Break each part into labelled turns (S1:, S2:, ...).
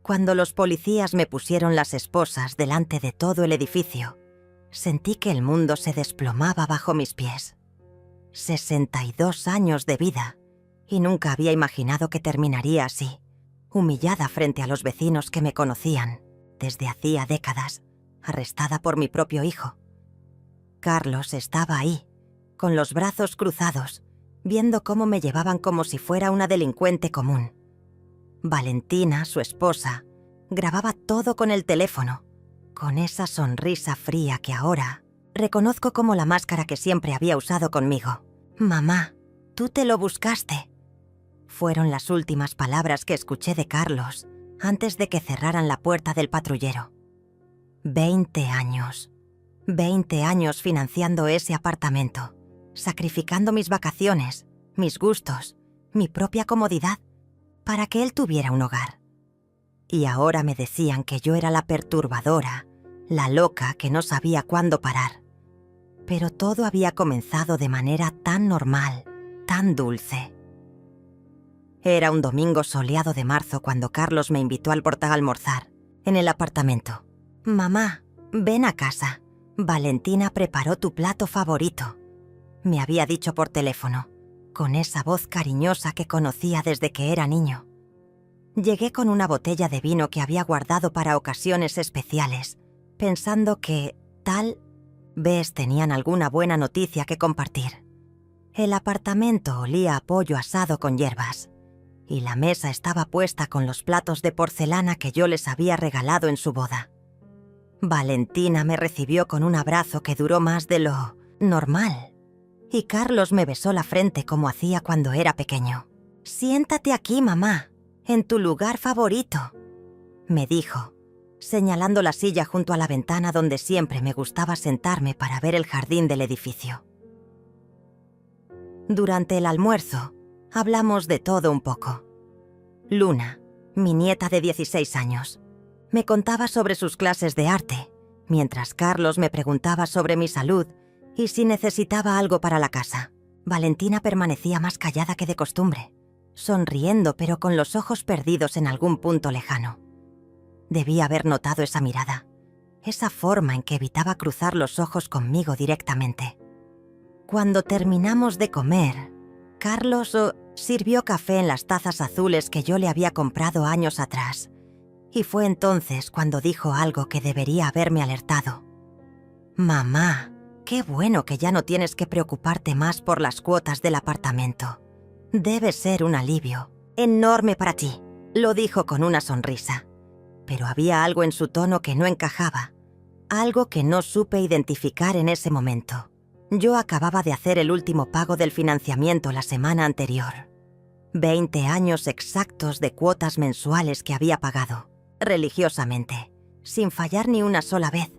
S1: Cuando los policías me pusieron las esposas delante de todo el edificio, sentí que el mundo se desplomaba bajo mis pies. 62 años de vida, y nunca había imaginado que terminaría así, humillada frente a los vecinos que me conocían desde hacía décadas, arrestada por mi propio hijo. Carlos estaba ahí, con los brazos cruzados, viendo cómo me llevaban como si fuera una delincuente común. Valentina, su esposa, grababa todo con el teléfono, con esa sonrisa fría que ahora reconozco como la máscara que siempre había usado conmigo. «Mamá, tú te lo buscaste». Fueron las últimas palabras que escuché de Carlos antes de que cerraran la puerta del patrullero. 20 años. 20 años financiando ese apartamento, sacrificando mis vacaciones, mis gustos, mi propia comodidad, para que él tuviera un hogar. Y ahora me decían que yo era la perturbadora, la loca que no sabía cuándo parar. Pero todo había comenzado de manera tan normal, tan dulce. Era un domingo soleado de marzo cuando Carlos me invitó al portal a almorzar, en el apartamento. «Mamá, ven a casa. Valentina preparó tu plato favorito», me había dicho por teléfono, con esa voz cariñosa que conocía desde que era niño. Llegué con una botella de vino que había guardado para ocasiones especiales, pensando que, tal vez, tenían alguna buena noticia que compartir. El apartamento olía a pollo asado con hierbas, y la mesa estaba puesta con los platos de porcelana que yo les había regalado en su boda. Valentina me recibió con un abrazo que duró más de lo normal, y Carlos me besó la frente como hacía cuando era pequeño. «Siéntate aquí, mamá, en tu lugar favorito», me dijo, señalando la silla junto a la ventana donde siempre me gustaba sentarme para ver el jardín del edificio. Durante el almuerzo, hablamos de todo un poco. Luna, mi nieta de 16 años, me contaba sobre sus clases de arte, mientras Carlos me preguntaba sobre mi salud y si necesitaba algo para la casa. Valentina permanecía más callada que de costumbre, sonriendo pero con los ojos perdidos en algún punto lejano. Debía haber notado esa mirada, esa forma en que evitaba cruzar los ojos conmigo directamente. Cuando terminamos de comer, Carlos sirvió café en las tazas azules que yo le había comprado años atrás, y fue entonces cuando dijo algo que debería haberme alertado. «Mamá, qué bueno que ya no tienes que preocuparte más por las cuotas del apartamento. Debe ser un alivio enorme para ti», lo dijo con una sonrisa. Pero había algo en su tono que no encajaba, algo que no supe identificar en ese momento. Yo acababa de hacer el último pago del financiamiento la semana anterior. 20 años exactos de cuotas mensuales que había pagado, religiosamente, sin fallar ni una sola vez.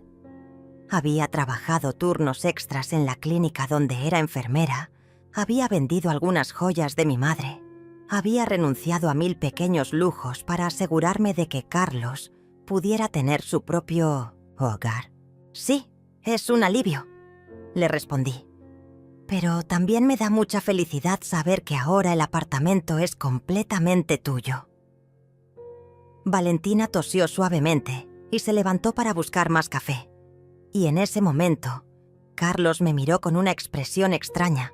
S1: Había trabajado turnos extras en la clínica donde era enfermera, había vendido algunas joyas de mi madre, había renunciado a 1000 pequeños lujos para asegurarme de que Carlos pudiera tener su propio hogar. «Sí, es un alivio», le respondí. «Pero también me da mucha felicidad saber que ahora el apartamento es completamente tuyo». Valentina tosió suavemente y se levantó para buscar más café. Y en ese momento, Carlos me miró con una expresión extraña,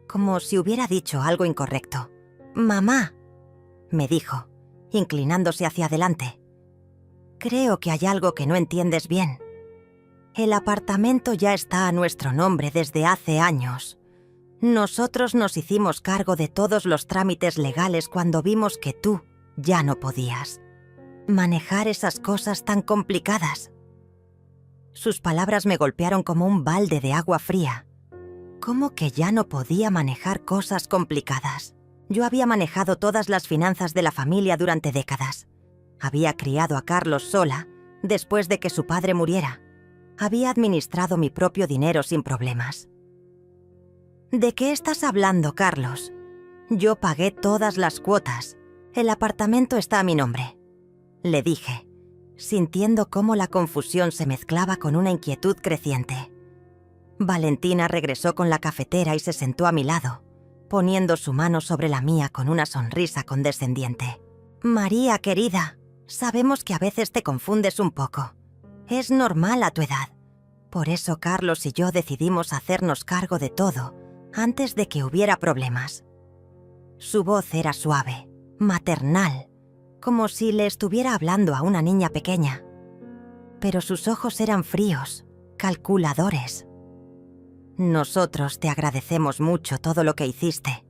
S1: como si hubiera dicho algo incorrecto. «Mamá», me dijo, inclinándose hacia adelante. «Creo que hay algo que no entiendes bien. El apartamento ya está a nuestro nombre desde hace años. Nosotros nos hicimos cargo de todos los trámites legales cuando vimos que tú ya no podías manejar esas cosas tan complicadas». Sus palabras me golpearon como un balde de agua fría. ¿Cómo que ya no podía manejar cosas complicadas? Yo había manejado todas las finanzas de la familia durante décadas. Había criado a Carlos sola después de que su padre muriera. Había administrado mi propio dinero sin problemas. «¿De qué estás hablando, Carlos? Yo pagué todas las cuotas. El apartamento está a mi nombre», le dije, sintiendo cómo la confusión se mezclaba con una inquietud creciente. Valentina regresó con la cafetera y se sentó a mi lado, poniendo su mano sobre la mía con una sonrisa condescendiente. «María, querida, Sabemos que a veces te confundes un poco. Es normal a tu edad. Por eso Carlos y yo decidimos hacernos cargo de todo antes de que hubiera problemas. Su voz era suave, maternal, como si le estuviera hablando a una niña pequeña. Pero sus ojos eran fríos, calculadores. Nosotros te agradecemos mucho todo lo que hiciste,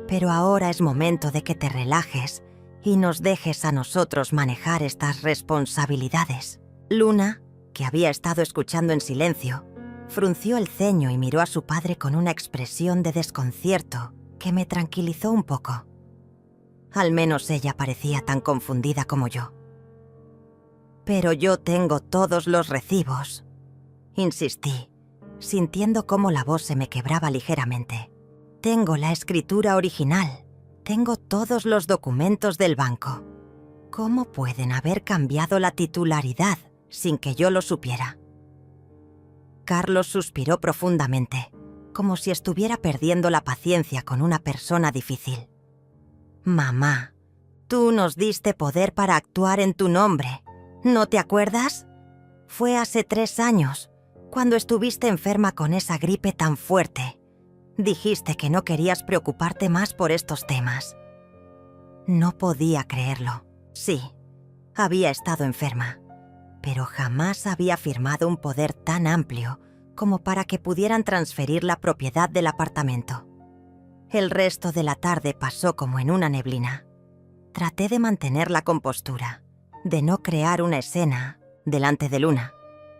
S1: pero ahora es momento de que te relajes y nos dejes a nosotros manejar estas responsabilidades. Luna, que había estado escuchando en silencio, frunció el ceño y miró a su padre con una expresión de desconcierto que me tranquilizó un poco. Al menos ella parecía tan confundida como yo. «Pero yo tengo todos los recibos», insistí, sintiendo cómo la voz se me quebraba ligeramente. «Tengo la escritura original, tengo todos los documentos del banco. ¿Cómo pueden haber cambiado la titularidad sin que yo lo supiera?» Carlos suspiró profundamente, como si estuviera perdiendo la paciencia con una persona difícil. «Mamá, tú nos diste poder para actuar en tu nombre. ¿No te acuerdas? Fue hace 3 años, cuando estuviste enferma con esa gripe tan fuerte. Dijiste que no querías preocuparte más por estos temas». No podía creerlo. Sí, había estado enferma, pero jamás había firmado un poder tan amplio como para que pudieran transferir la propiedad del apartamento. El resto de la tarde pasó como en una neblina. Traté de mantener la compostura, de no crear una escena delante de Luna,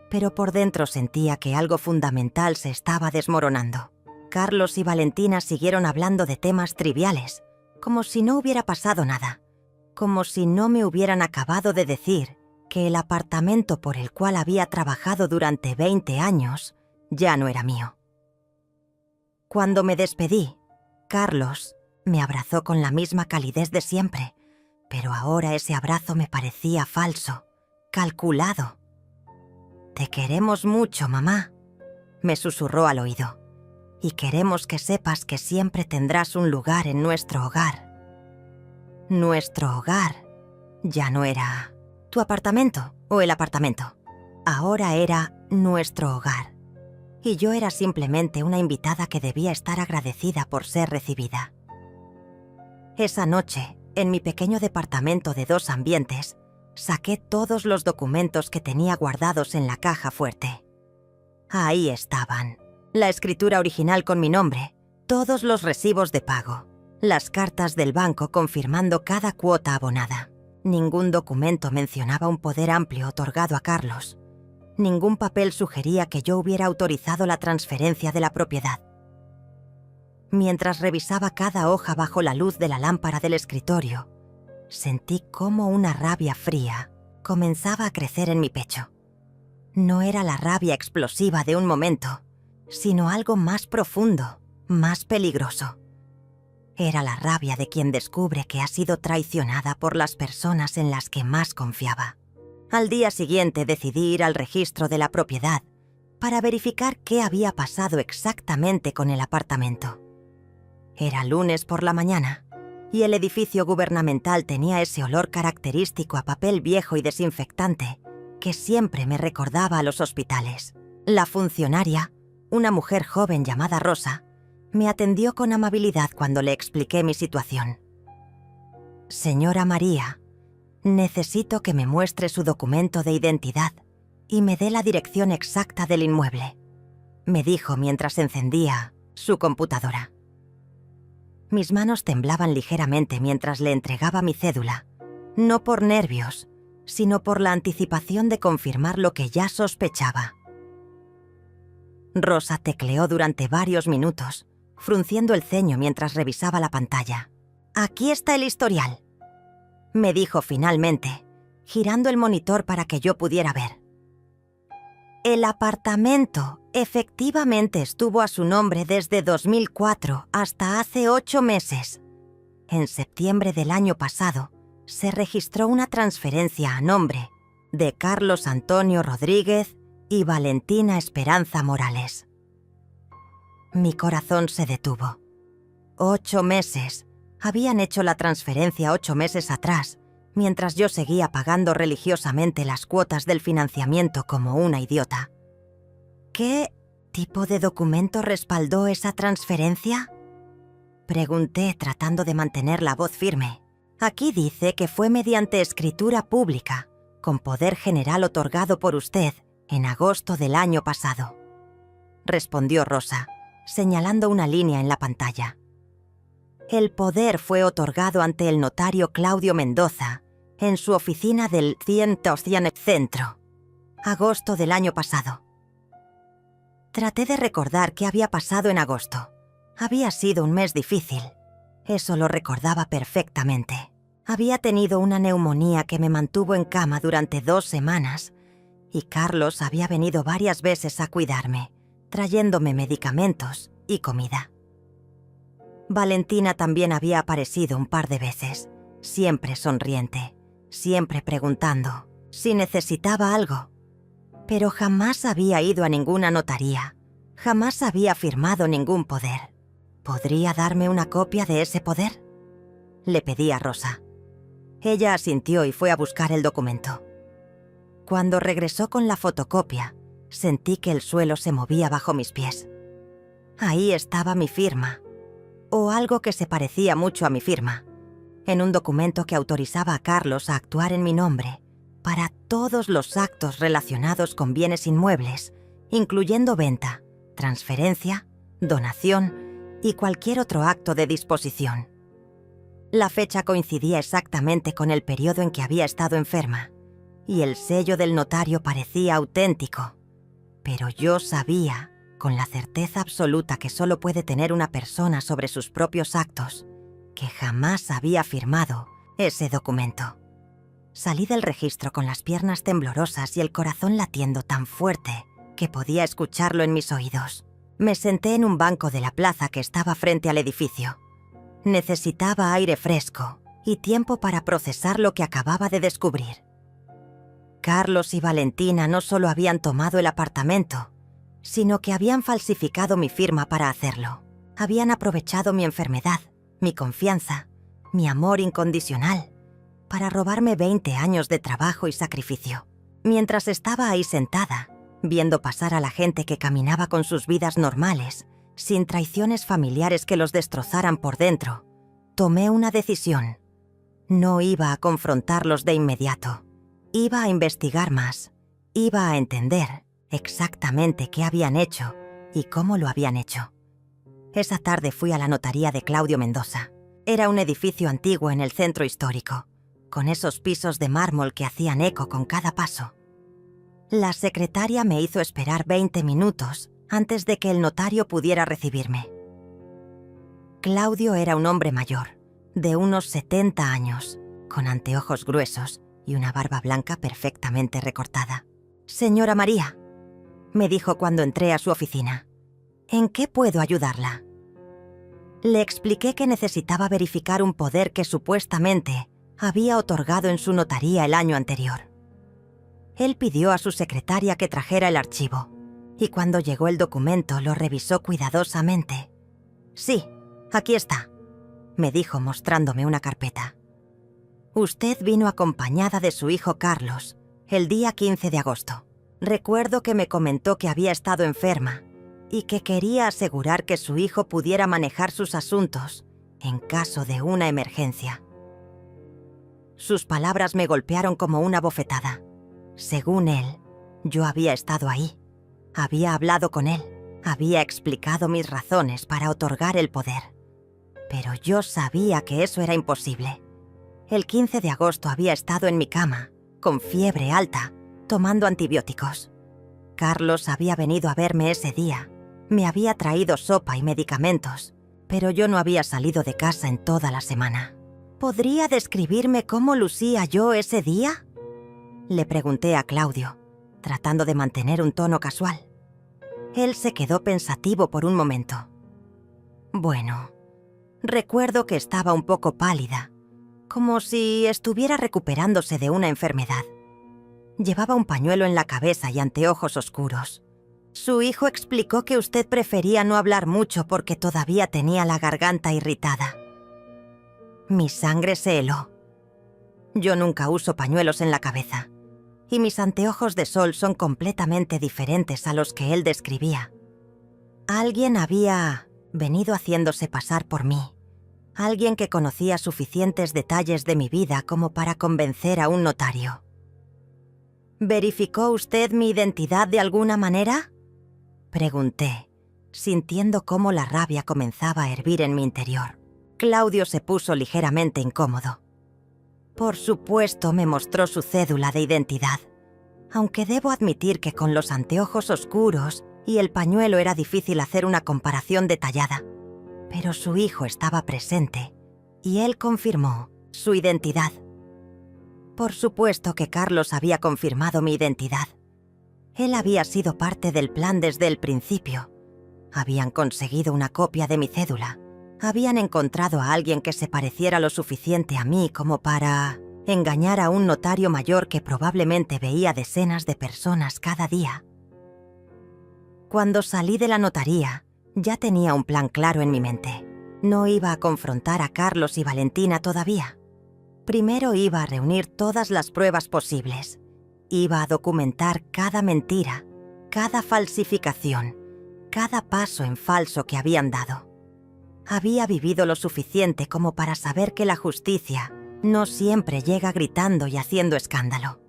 S1: pero por dentro sentía que algo fundamental se estaba desmoronando. Carlos y Valentina siguieron hablando de temas triviales, como si no hubiera pasado nada, como si no me hubieran acabado de decir que el apartamento por el cual había trabajado durante 20 años ya no era mío. Cuando me despedí, Carlos me abrazó con la misma calidez de siempre, pero ahora ese abrazo me parecía falso, calculado. «Te queremos mucho, mamá», me susurró al oído, «y queremos que sepas que siempre tendrás un lugar en nuestro hogar». Nuestro hogar ya no era tu apartamento o el apartamento. Ahora era nuestro hogar. Y yo era simplemente una invitada que debía estar agradecida por ser recibida. Esa noche, en mi pequeño departamento de 2 ambientes, saqué todos los documentos que tenía guardados en la caja fuerte. Ahí estaban: la escritura original con mi nombre, todos los recibos de pago, las cartas del banco confirmando cada cuota abonada. Ningún documento mencionaba un poder amplio otorgado a Carlos. Ningún papel sugería que yo hubiera autorizado la transferencia de la propiedad. Mientras revisaba cada hoja bajo la luz de la lámpara del escritorio, sentí cómo una rabia fría comenzaba a crecer en mi pecho. No era la rabia explosiva de un momento, sino algo más profundo, más peligroso. Era la rabia de quien descubre que ha sido traicionada por las personas en las que más confiaba. Al día siguiente decidí ir al registro de la propiedad para verificar qué había pasado exactamente con el apartamento. Era lunes por la mañana y el edificio gubernamental tenía ese olor característico a papel viejo y desinfectante que siempre me recordaba a los hospitales. La funcionaria, una mujer joven llamada Rosa, me atendió con amabilidad cuando le expliqué mi situación. «Señora María, necesito que me muestre su documento de identidad y me dé la dirección exacta del inmueble», me dijo mientras encendía su computadora. Mis manos temblaban ligeramente mientras le entregaba mi cédula, no por nervios, sino por la anticipación de confirmar lo que ya sospechaba. Rosa tecleó durante varios minutos, frunciendo el ceño mientras revisaba la pantalla. «Aquí está el historial», me dijo finalmente, girando el monitor para que yo pudiera ver. El apartamento efectivamente estuvo a su nombre desde 2004 hasta hace 8 meses. En septiembre del año pasado, se registró una transferencia a nombre de Carlos Antonio Rodríguez y Valentina Esperanza Morales. Mi corazón se detuvo. 8 meses. Habían hecho la transferencia 8 meses atrás, mientras yo seguía pagando religiosamente las cuotas del financiamiento como una idiota. ¿Qué tipo de documento respaldó esa transferencia?, pregunté tratando de mantener la voz firme. Aquí dice que fue mediante escritura pública, con poder general otorgado por usted en agosto del año pasado, respondió Rosa, señalando una línea en la pantalla. El poder fue otorgado ante el notario Claudio Mendoza en su oficina del 100 Centro, agosto del año pasado. Traté de recordar qué había pasado en agosto. Había sido un mes difícil. Eso lo recordaba perfectamente. Había tenido una neumonía que me mantuvo en cama durante 2 semanas y Carlos había venido varias veces a cuidarme, trayéndome medicamentos y comida. Valentina también había aparecido un par de veces, siempre sonriente, siempre preguntando si necesitaba algo. Pero jamás había ido a ninguna notaría, jamás había firmado ningún poder. ¿Podría darme una copia de ese poder?, le pedí a Rosa. Ella asintió y fue a buscar el documento. Cuando regresó con la fotocopia, sentí que el suelo se movía bajo mis pies. Ahí estaba mi firma, o algo que se parecía mucho a mi firma, en un documento que autorizaba a Carlos a actuar en mi nombre para todos los actos relacionados con bienes inmuebles, incluyendo venta, transferencia, donación y cualquier otro acto de disposición. La fecha coincidía exactamente con el periodo en que había estado enferma, y el sello del notario parecía auténtico. Pero yo sabía, con la certeza absoluta que solo puede tener una persona sobre sus propios actos, que jamás había firmado ese documento. Salí del registro con las piernas temblorosas y el corazón latiendo tan fuerte que podía escucharlo en mis oídos. Me senté en un banco de la plaza que estaba frente al edificio. Necesitaba aire fresco y tiempo para procesar lo que acababa de descubrir. Carlos y Valentina no solo habían tomado el apartamento, sino que habían falsificado mi firma para hacerlo. Habían aprovechado mi enfermedad, mi confianza, mi amor incondicional, para robarme 20 años de trabajo y sacrificio. Mientras estaba ahí sentada, viendo pasar a la gente que caminaba con sus vidas normales, sin traiciones familiares que los destrozaran por dentro, tomé una decisión. No iba a confrontarlos de inmediato. Iba a investigar más. Iba a entender exactamente qué habían hecho y cómo lo habían hecho. Esa tarde fui a la notaría de Claudio Mendoza. Era un edificio antiguo en el centro histórico, con esos pisos de mármol que hacían eco con cada paso. La secretaria me hizo esperar 20 minutos antes de que el notario pudiera recibirme. Claudio era un hombre mayor, de unos 70 años, con anteojos gruesos y una barba blanca perfectamente recortada. «Señora María», me dijo cuando entré a su oficina, «¿en qué puedo ayudarla?». Le expliqué que necesitaba verificar un poder que supuestamente había otorgado en su notaría el año anterior. Él pidió a su secretaria que trajera el archivo, y cuando llegó el documento lo revisó cuidadosamente. «Sí, aquí está», me dijo mostrándome una carpeta. «Usted vino acompañada de su hijo Carlos el día 15 de agosto. Recuerdo que me comentó que había estado enferma y que quería asegurar que su hijo pudiera manejar sus asuntos en caso de una emergencia». Sus palabras me golpearon como una bofetada. Según él, yo había estado ahí. Había hablado con él. Había explicado mis razones para otorgar el poder. Pero yo sabía que eso era imposible. El 15 de agosto había estado en mi cama, con fiebre alta, tomando antibióticos. Carlos había venido a verme ese día. Me había traído sopa y medicamentos, pero yo no había salido de casa en toda la semana. ¿Podría describirme cómo lucía yo ese día?, le pregunté a Claudio, tratando de mantener un tono casual. Él se quedó pensativo por un momento. «Bueno, recuerdo que estaba un poco pálida, como si estuviera recuperándose de una enfermedad. Llevaba un pañuelo en la cabeza y anteojos oscuros. Su hijo explicó que usted prefería no hablar mucho porque todavía tenía la garganta irritada». Mi sangre se heló. Yo nunca uso pañuelos en la cabeza, y mis anteojos de sol son completamente diferentes a los que él describía. Alguien había venido haciéndose pasar por mí. Alguien que conocía suficientes detalles de mi vida como para convencer a un notario. ¿Verificó usted mi identidad de alguna manera?, pregunté, sintiendo cómo la rabia comenzaba a hervir en mi interior. Claudio se puso ligeramente incómodo. Por supuesto, me mostró su cédula de identidad, aunque debo admitir que con los anteojos oscuros y el pañuelo era difícil hacer una comparación detallada. Pero su hijo estaba presente y él confirmó su identidad. Por supuesto que Carlos había confirmado mi identidad. Él había sido parte del plan desde el principio. Habían conseguido una copia de mi cédula. Habían encontrado a alguien que se pareciera lo suficiente a mí como para engañar a un notario mayor que probablemente veía decenas de personas cada día. Cuando salí de la notaría, ya tenía un plan claro en mi mente. No iba a confrontar a Carlos y Valentina todavía. Primero iba a reunir todas las pruebas posibles. Iba a documentar cada mentira, cada falsificación, cada paso en falso que habían dado. Había vivido lo suficiente como para saber que la justicia no siempre llega gritando y haciendo escándalo.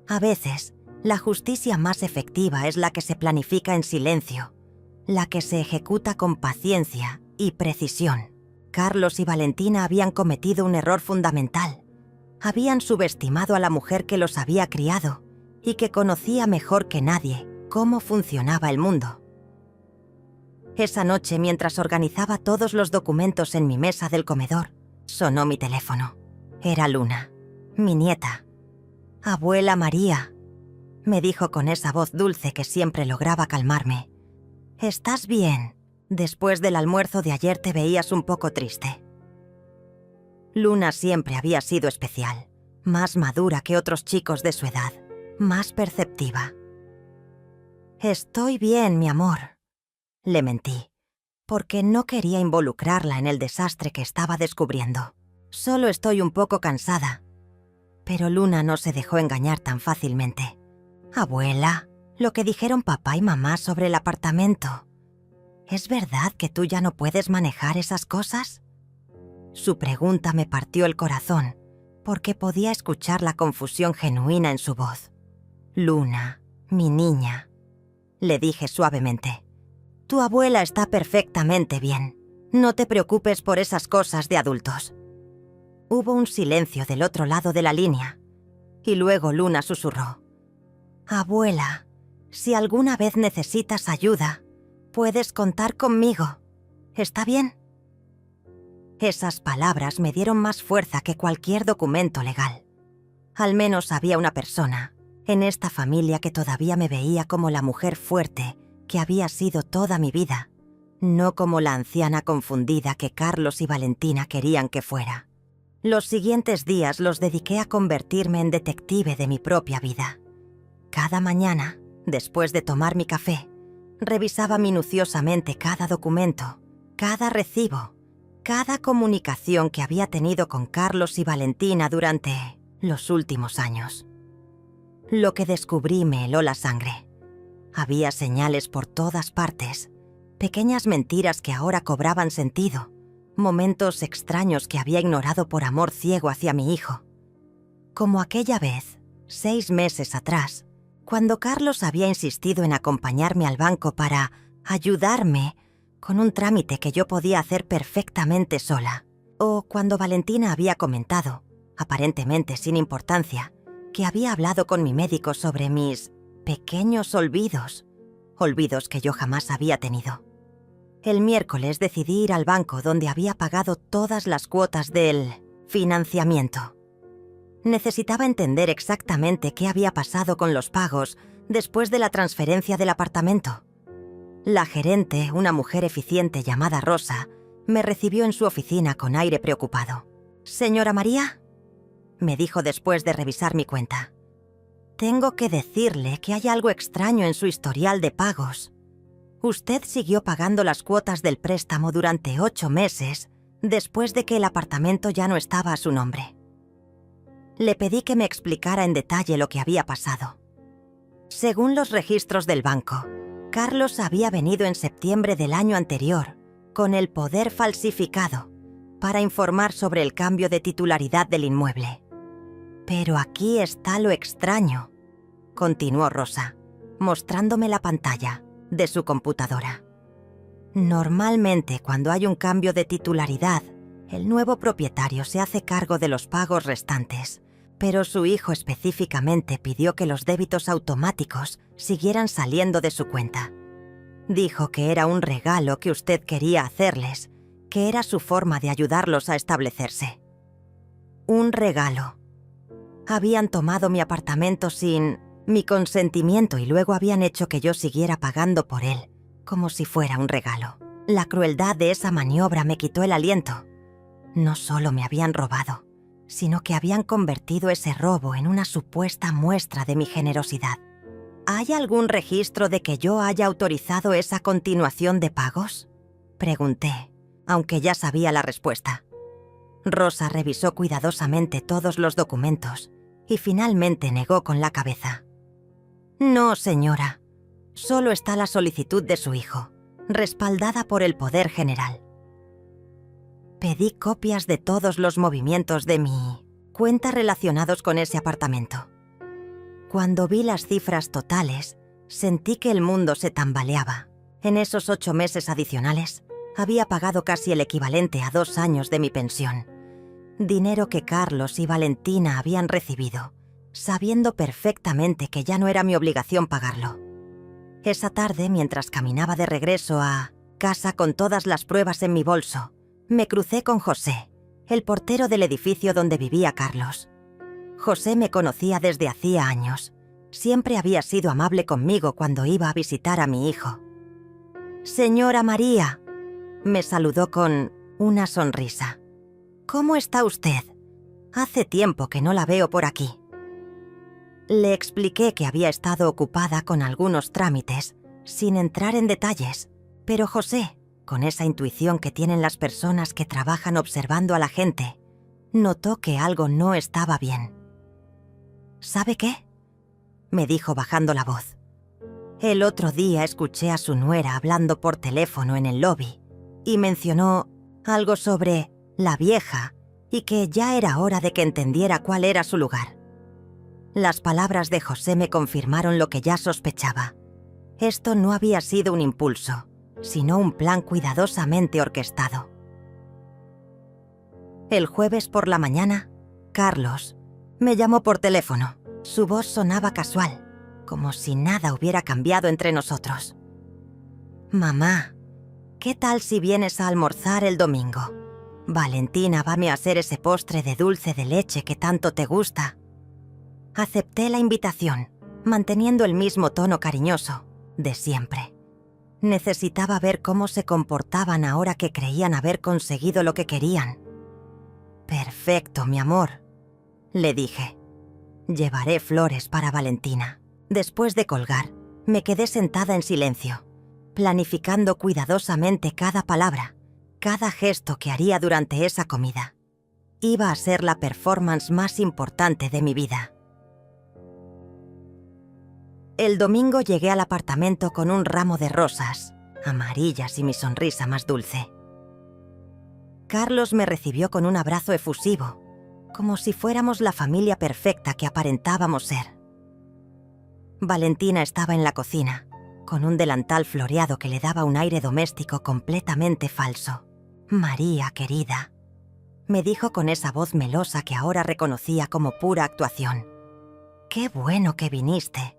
S1: A veces, la justicia más efectiva es la que se planifica en silencio, la que se ejecuta con paciencia y precisión. Carlos y Valentina habían cometido un error fundamental. Habían subestimado a la mujer que los había criado y que conocía mejor que nadie cómo funcionaba el mundo. Esa noche, mientras organizaba todos los documentos en mi mesa del comedor, sonó mi teléfono. Era Luna, mi nieta. «Abuela María», me dijo con esa voz dulce que siempre lograba calmarme. «¿Estás bien? Después del almuerzo de ayer te veías un poco triste». Luna siempre había sido especial, más madura que otros chicos de su edad, más perceptiva. «Estoy bien, mi amor», le mentí, porque no quería involucrarla en el desastre que estaba descubriendo. «Solo estoy un poco cansada». Pero Luna no se dejó engañar tan fácilmente. «Abuela, lo que dijeron papá y mamá sobre el apartamento, ¿es verdad que tú ya no puedes manejar esas cosas?». Su pregunta me partió el corazón, porque podía escuchar la confusión genuina en su voz. «Luna, mi niña», le dije suavemente, «tu abuela está perfectamente bien. No te preocupes por esas cosas de adultos». Hubo un silencio del otro lado de la línea, y luego Luna susurró: «Abuela, si alguna vez necesitas ayuda, puedes contar conmigo. ¿Está bien?». Esas palabras me dieron más fuerza que cualquier documento legal. Al menos había una persona en esta familia que todavía me veía como la mujer fuerte que había sido toda mi vida, no como la anciana confundida que Carlos y Valentina querían que fuera. Los siguientes días los dediqué a convertirme en detective de mi propia vida. Cada mañana, después de tomar mi café, revisaba minuciosamente cada documento, cada recibo, cada comunicación que había tenido con Carlos y Valentina durante los últimos años. Lo que descubrí me heló la sangre. Había señales por todas partes, pequeñas mentiras que ahora cobraban sentido, momentos extraños que había ignorado por amor ciego hacia mi hijo. Como aquella vez, 6 meses atrás, cuando Carlos había insistido en acompañarme al banco para ayudarme con un trámite que yo podía hacer perfectamente sola. O cuando Valentina había comentado, aparentemente sin importancia, que había hablado con mi médico sobre mis pequeños olvidos que yo jamás había tenido. El miércoles decidí ir al banco donde había pagado todas las cuotas del financiamiento. Necesitaba entender exactamente qué había pasado con los pagos después de la transferencia del apartamento. La gerente, una mujer eficiente llamada Rosa, me recibió en su oficina con aire preocupado. «Señora María», me dijo después de revisar mi cuenta, «tengo que decirle que hay algo extraño en su historial de pagos. Usted siguió pagando las cuotas del préstamo durante 8 meses después de que el apartamento ya no estaba a su nombre». Le pedí que me explicara en detalle lo que había pasado. Según los registros del banco, Carlos había venido en septiembre del año anterior con el poder falsificado para informar sobre el cambio de titularidad del inmueble. Pero aquí está lo extraño, continuó Rosa, mostrándome la pantalla de su computadora. Normalmente, cuando hay un cambio de titularidad, el nuevo propietario se hace cargo de los pagos restantes, pero su hijo específicamente pidió que los débitos automáticos siguieran saliendo de su cuenta. Dijo que era un regalo que usted quería hacerles, que era su forma de ayudarlos a establecerse. Un regalo. Habían tomado mi apartamento sin mi consentimiento y luego habían hecho que yo siguiera pagando por él, como si fuera un regalo. La crueldad de esa maniobra me quitó el aliento. No solo me habían robado, sino que habían convertido ese robo en una supuesta muestra de mi generosidad. ¿Hay algún registro de que yo haya autorizado esa continuación de pagos?, pregunté, aunque ya sabía la respuesta. Rosa revisó cuidadosamente todos los documentos y finalmente negó con la cabeza. No, señora. Solo está la solicitud de su hijo, respaldada por el Poder General. Pedí copias de todos los movimientos de mi cuenta relacionados con ese apartamento. Cuando vi las cifras totales, sentí que el mundo se tambaleaba. En esos 8 meses adicionales, había pagado casi el equivalente a 2 años de mi pensión. Dinero que Carlos y Valentina habían recibido, sabiendo perfectamente que ya no era mi obligación pagarlo. Esa tarde, mientras caminaba de regreso a casa con todas las pruebas en mi bolso, me crucé con José, el portero del edificio donde vivía Carlos. José me conocía desde hacía años. Siempre había sido amable conmigo cuando iba a visitar a mi hijo. «Señora María», me saludó con una sonrisa. «¿Cómo está usted? Hace tiempo que no la veo por aquí». Le expliqué que había estado ocupada con algunos trámites, sin entrar en detalles, pero José, con esa intuición que tienen las personas que trabajan observando a la gente, notó que algo no estaba bien. «¿Sabe qué?», me dijo bajando la voz. «El otro día escuché a su nuera hablando por teléfono en el lobby y mencionó algo sobre la vieja y que ya era hora de que entendiera cuál era su lugar». Las palabras de José me confirmaron lo que ya sospechaba. Esto no había sido un impulso, sino un plan cuidadosamente orquestado. El jueves por la mañana, Carlos me llamó por teléfono. Su voz sonaba casual, como si nada hubiera cambiado entre nosotros. «Mamá, ¿qué tal si vienes a almorzar el domingo? Valentina váme a hacer ese postre de dulce de leche que tanto te gusta». Acepté la invitación, manteniendo el mismo tono cariñoso de siempre. Necesitaba ver cómo se comportaban ahora que creían haber conseguido lo que querían. «Perfecto, mi amor», le dije. «Llevaré flores para Valentina». Después de colgar, me quedé sentada en silencio, planificando cuidadosamente cada palabra, cada gesto que haría durante esa comida. Iba a ser la performance más importante de mi vida. El domingo llegué al apartamento con un ramo de rosas, amarillas y mi sonrisa más dulce. Carlos me recibió con un abrazo efusivo, como si fuéramos la familia perfecta que aparentábamos ser. Valentina estaba en la cocina, con un delantal floreado que le daba un aire doméstico completamente falso. «María, querida», me dijo con esa voz melosa que ahora reconocía como pura actuación. «Qué bueno que viniste.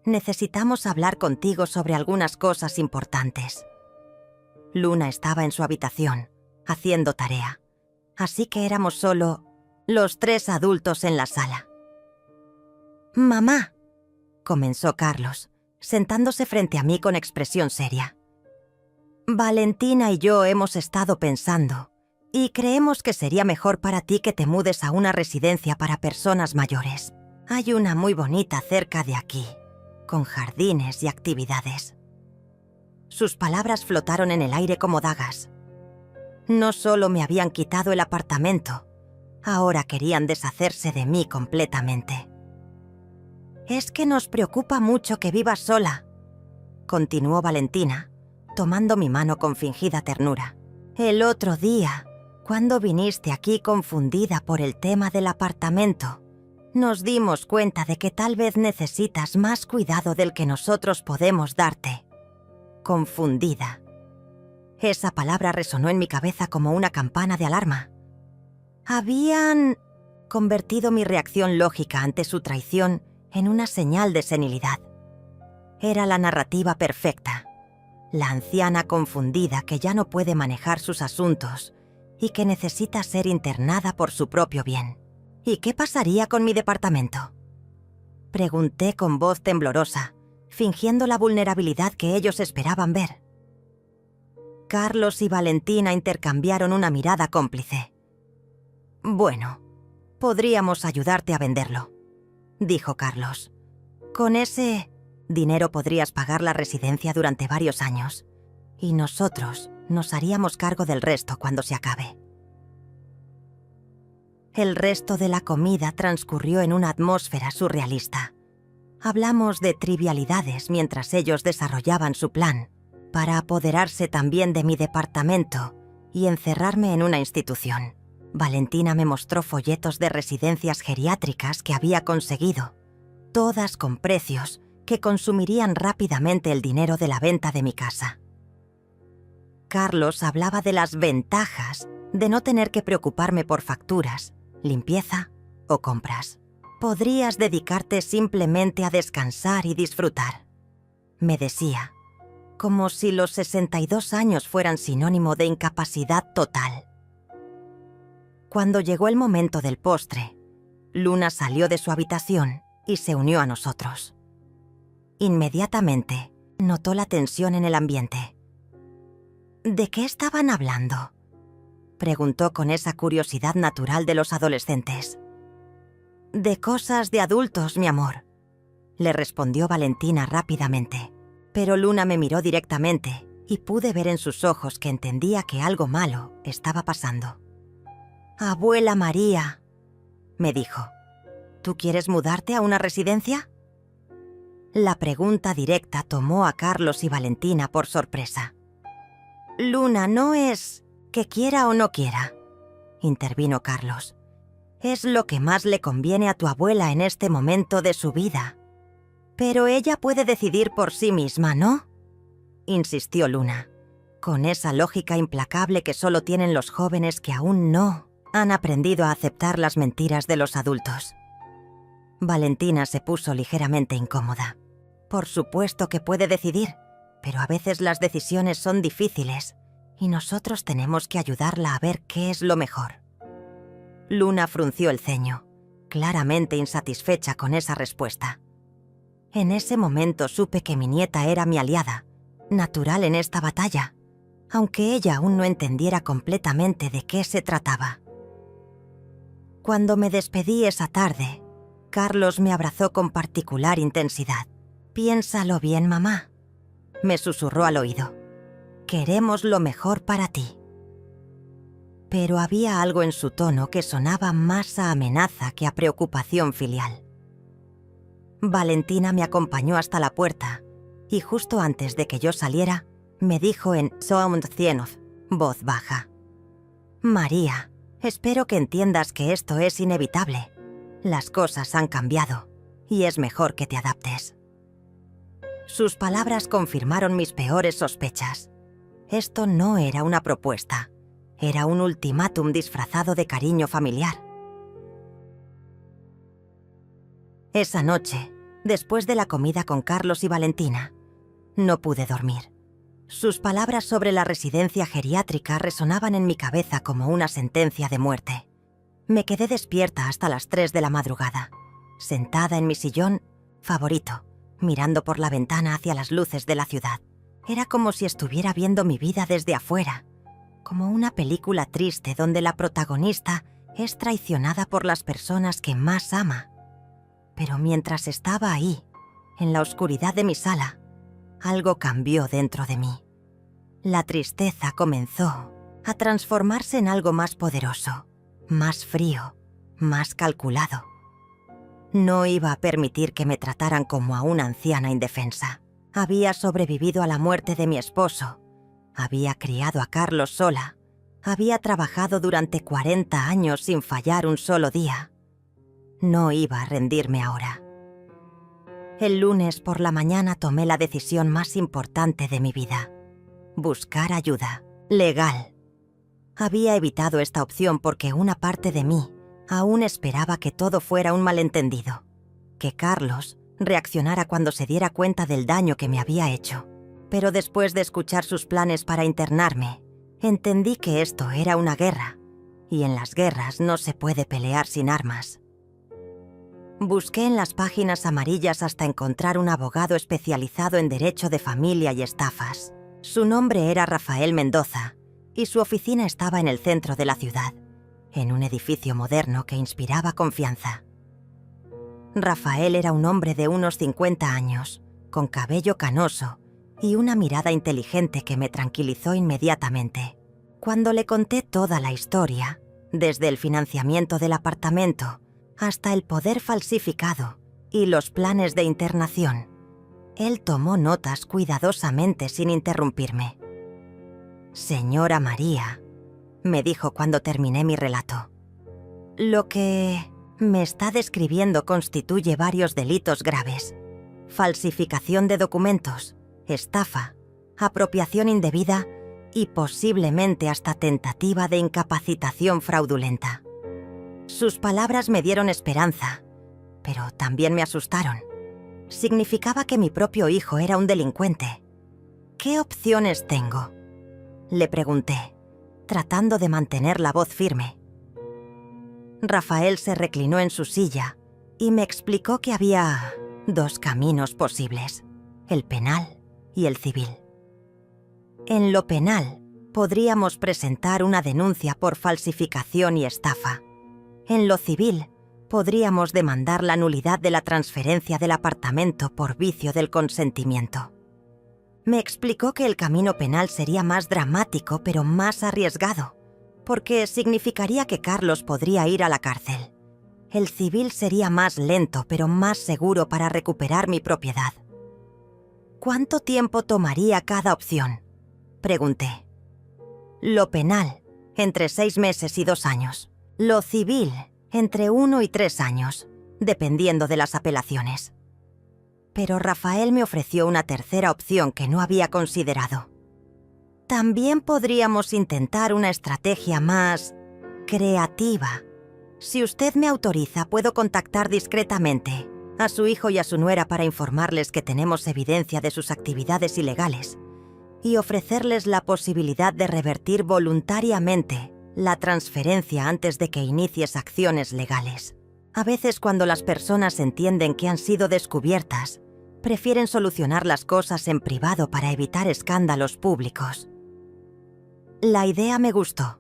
S1: Necesitamos hablar contigo sobre algunas cosas importantes». Luna estaba en su habitación, haciendo tarea, así que éramos solo los 3 adultos en la sala. «Mamá», comenzó Carlos, sentándose frente a mí con expresión seria. «Valentina y yo hemos estado pensando, y creemos que sería mejor para ti que te mudes a una residencia para personas mayores. Hay una muy bonita cerca de aquí, con jardines y actividades». Sus palabras flotaron en el aire como dagas. No solo me habían quitado el apartamento, Ahora querían deshacerse de mí completamente. «Es que nos preocupa mucho que vivas sola», continuó Valentina, tomando mi mano con fingida ternura. «El otro día, cuando viniste aquí confundida por el tema del apartamento, nos dimos cuenta de que tal vez necesitas más cuidado del que nosotros podemos darte». Confundida. Esa palabra resonó en mi cabeza como una campana de alarma. Habían convertido mi reacción lógica ante su traición en una señal de senilidad. Era la narrativa perfecta. La anciana confundida que ya no puede manejar sus asuntos y que necesita ser internada por su propio bien. ¿Y qué pasaría con mi departamento?, pregunté con voz temblorosa, fingiendo la vulnerabilidad que ellos esperaban ver. Carlos y Valentina intercambiaron una mirada cómplice. «Bueno, podríamos ayudarte a venderlo», dijo Carlos. «Con ese dinero podrías pagar la residencia durante varios años, y nosotros nos haríamos cargo del resto cuando se acabe». El resto de la comida transcurrió en una atmósfera surrealista. Hablamos de trivialidades mientras ellos desarrollaban su plan para apoderarse también de mi departamento y encerrarme en una institución. Valentina me mostró folletos de residencias geriátricas que había conseguido, todas con precios que consumirían rápidamente el dinero de la venta de mi casa. Carlos hablaba de las ventajas de no tener que preocuparme por facturas, limpieza o compras. Podrías dedicarte simplemente a descansar y disfrutar, me decía, como si los 62 años fueran sinónimo de incapacidad total. Cuando llegó el momento del postre, Luna salió de su habitación y se unió a nosotros. Inmediatamente notó la tensión en el ambiente. ¿De qué estaban hablando?, preguntó con esa curiosidad natural de los adolescentes. «De cosas de adultos, mi amor», le respondió Valentina rápidamente. Pero Luna me miró directamente y pude ver en sus ojos que entendía que algo malo estaba pasando. «Abuela María», me dijo, «¿tú quieres mudarte a una residencia?». La pregunta directa tomó a Carlos y Valentina por sorpresa. «Luna, no es que quiera o no quiera», intervino Carlos. «Es lo que más le conviene a tu abuela en este momento de su vida. Pero ella puede decidir por sí misma, ¿no?», insistió Luna, con esa lógica implacable que solo tienen los jóvenes que aún no han aprendido a aceptar las mentiras de los adultos. Valentina se puso ligeramente incómoda. Por supuesto que puede decidir, pero a veces las decisiones son difíciles y nosotros tenemos que ayudarla a ver qué es lo mejor. Luna frunció el ceño, claramente insatisfecha con esa respuesta. En ese momento supe que mi nieta era mi aliada, natural en esta batalla, aunque ella aún no entendiera completamente de qué se trataba. Cuando me despedí esa tarde, Carlos me abrazó con particular intensidad. «Piénsalo bien, mamá», me susurró al oído. «Queremos lo mejor para ti». Pero había algo en su tono que sonaba más a amenaza que a preocupación filial. Valentina me acompañó hasta la puerta y justo antes de que yo saliera, me dijo en Soundcienov, voz baja: «María, espero que entiendas que esto es inevitable. Las cosas han cambiado y es mejor que te adaptes». Sus palabras confirmaron mis peores sospechas. Esto no era una propuesta, era un ultimátum disfrazado de cariño familiar. Esa noche, después de la comida con Carlos y Valentina, no pude dormir. Sus palabras sobre la residencia geriátrica resonaban en mi cabeza como una sentencia de muerte. Me quedé despierta hasta las 3 de la madrugada, sentada en mi sillón favorito, mirando por la ventana hacia las luces de la ciudad. Era como si estuviera viendo mi vida desde afuera, como una película triste donde la protagonista es traicionada por las personas que más ama. Pero mientras estaba ahí, en la oscuridad de mi sala, algo cambió dentro de mí. La tristeza comenzó a transformarse en algo más poderoso, más frío más calculado. No iba a permitir que me trataran como a una anciana indefensa. Había sobrevivido a la muerte de mi esposo. Había criado a Carlos sola. Había trabajado durante 40 años sin fallar un solo día. No iba a rendirme ahora. El lunes por la mañana tomé la decisión más importante de mi vida: buscar ayuda legal. Había evitado esta opción porque una parte de mí aún esperaba que todo fuera un malentendido, que Carlos reaccionara cuando se diera cuenta del daño que me había hecho. Pero después de escuchar sus planes para internarme, entendí que esto era una guerra, y en las guerras no se puede pelear sin armas. Busqué en las páginas amarillas hasta encontrar un abogado especializado en derecho de familia y estafas. Su nombre era Rafael Mendoza, y su oficina estaba en el centro de la ciudad, en un edificio moderno que inspiraba confianza. Rafael era un hombre de unos 50 años, con cabello canoso y una mirada inteligente que me tranquilizó inmediatamente. Cuando le conté toda la historia, desde el financiamiento del apartamento hasta el poder falsificado y los planes de internación, él tomó notas cuidadosamente sin interrumpirme. «Señora María», me dijo cuando terminé mi relato, «lo que me está describiendo constituye varios delitos graves: falsificación de documentos, estafa, apropiación indebida y posiblemente hasta tentativa de incapacitación fraudulenta». Sus palabras me dieron esperanza, pero también me asustaron. Significaba que mi propio hijo era un delincuente. «¿Qué opciones tengo?», le pregunté, tratando de mantener la voz firme. Rafael se reclinó en su silla y me explicó que había 2 caminos posibles: el penal y el civil. En lo penal, podríamos presentar una denuncia por falsificación y estafa. En lo civil, podríamos demandar la nulidad de la transferencia del apartamento por vicio del consentimiento. Me explicó que el camino penal sería más dramático pero más arriesgado, porque significaría que Carlos podría ir a la cárcel. El civil sería más lento pero más seguro para recuperar mi propiedad. «¿Cuánto tiempo tomaría cada opción?», pregunté. «Lo penal, entre 6 meses y 2 años. Lo civil, entre 1 y 3 años, dependiendo de las apelaciones». Pero Rafael me ofreció una tercera opción que no había considerado. «También podríamos intentar una estrategia más creativa. Si usted me autoriza, puedo contactar discretamente a su hijo y a su nuera para informarles que tenemos evidencia de sus actividades ilegales y ofrecerles la posibilidad de revertir voluntariamente la transferencia antes de que inicies acciones legales. A veces, cuando las personas entienden que han sido descubiertas, prefieren solucionar las cosas en privado para evitar escándalos públicos». La idea me gustó.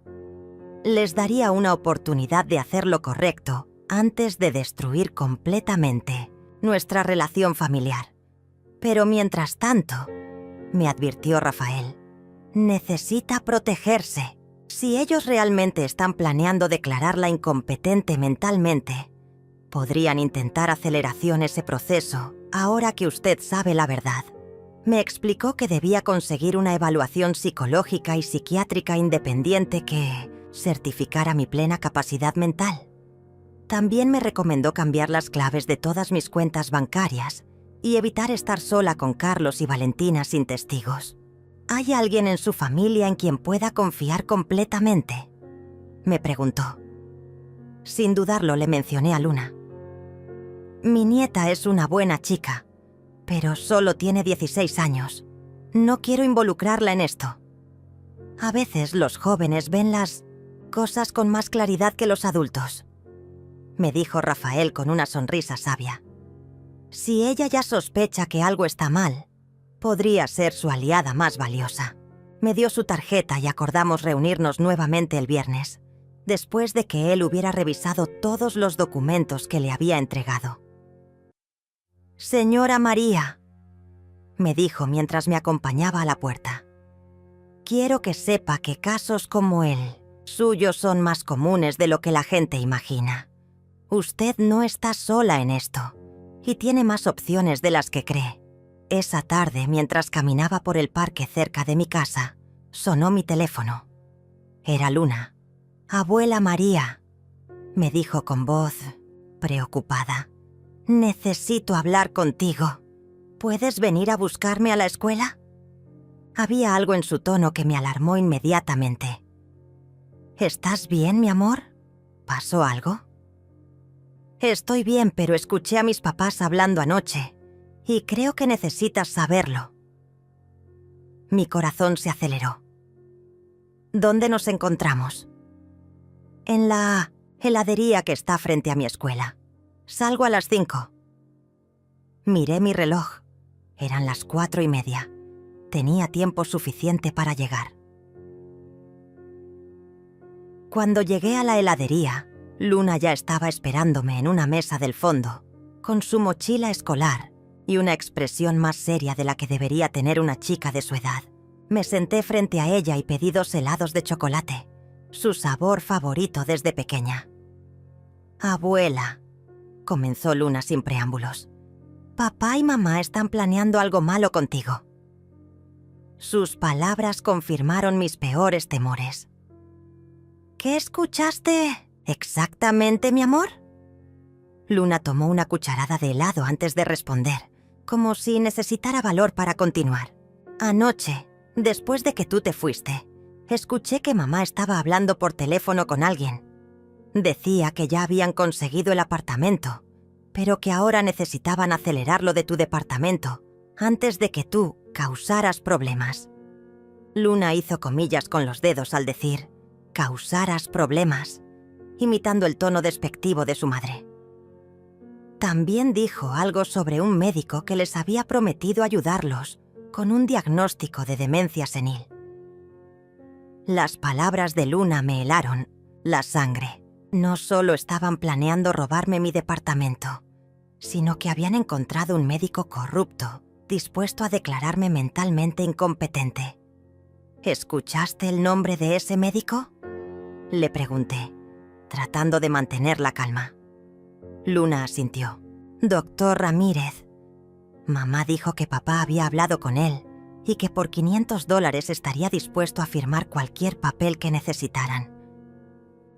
S1: Les daría una oportunidad de hacer lo correcto antes de destruir completamente nuestra relación familiar. Pero mientras tanto, me advirtió Rafael, necesita protegerse. Si ellos realmente están planeando declararla incompetente mentalmente, podrían intentar aceleración ese proceso ahora que usted sabe la verdad. Me explicó que debía conseguir una evaluación psicológica y psiquiátrica independiente que certificara mi plena capacidad mental. También me recomendó cambiar las claves de todas mis cuentas bancarias y evitar estar sola con Carlos y Valentina sin testigos. ¿Hay alguien en su familia en quien pueda confiar completamente?, me preguntó. Sin dudarlo, le mencioné a Luna. «Mi nieta es una buena chica, pero solo tiene 16 años. No quiero involucrarla en esto. A veces los jóvenes ven las cosas con más claridad que los adultos», me dijo Rafael con una sonrisa sabia. «Si ella ya sospecha que algo está mal, podría ser su aliada más valiosa». Me dio su tarjeta y acordamos reunirnos nuevamente el viernes, después de que él hubiera revisado todos los documentos que le había entregado. «Señora María», me dijo mientras me acompañaba a la puerta, «quiero que sepa que casos como el suyo son más comunes de lo que la gente imagina. Usted no está sola en esto, y tiene más opciones de las que cree. Esa tarde, mientras caminaba por el parque cerca de mi casa, sonó mi teléfono. Era Luna. «Abuela María», me dijo con voz preocupada. «Necesito hablar contigo. ¿Puedes venir a buscarme a la escuela?» Había algo en su tono que me alarmó inmediatamente. «¿Estás bien, mi amor? ¿Pasó algo?» «Estoy bien, pero escuché a mis papás hablando anoche, y creo que necesitas saberlo». Mi corazón se aceleró. «¿Dónde nos encontramos?» «En la heladería que está frente a mi escuela. Salgo a las 5». Miré mi reloj. Eran las 4:30. Tenía tiempo suficiente para llegar. Cuando llegué a la heladería, Luna ya estaba esperándome en una mesa del fondo, con su mochila escolar y una expresión más seria de la que debería tener una chica de su edad. Me senté frente a ella y pedí 2 helados de chocolate, su sabor favorito desde pequeña. «Abuela», comenzó Luna sin preámbulos, «papá y mamá están planeando algo malo contigo». Sus palabras confirmaron mis peores temores. «¿Qué escuchaste exactamente, mi amor?» Luna tomó una cucharada de helado antes de responder, como si necesitara valor para continuar. «Anoche, después de que tú te fuiste, escuché que mamá estaba hablando por teléfono con alguien. Decía que ya habían conseguido el apartamento, pero que ahora necesitaban acelerar lo de tu departamento antes de que tú causaras problemas». Luna hizo comillas con los dedos al decir «causaras problemas», imitando el tono despectivo de su madre. También dijo algo sobre un médico que les había prometido ayudarlos con un diagnóstico de demencia senil. Las palabras de Luna me helaron la sangre. No solo estaban planeando robarme mi departamento, sino que habían encontrado un médico corrupto, dispuesto a declararme mentalmente incompetente. «¿Escuchaste el nombre de ese médico?», le pregunté, tratando de mantener la calma. Luna asintió. «Doctor Ramírez. Mamá dijo que papá había hablado con él y que por $500 estaría dispuesto a firmar cualquier papel que necesitaran».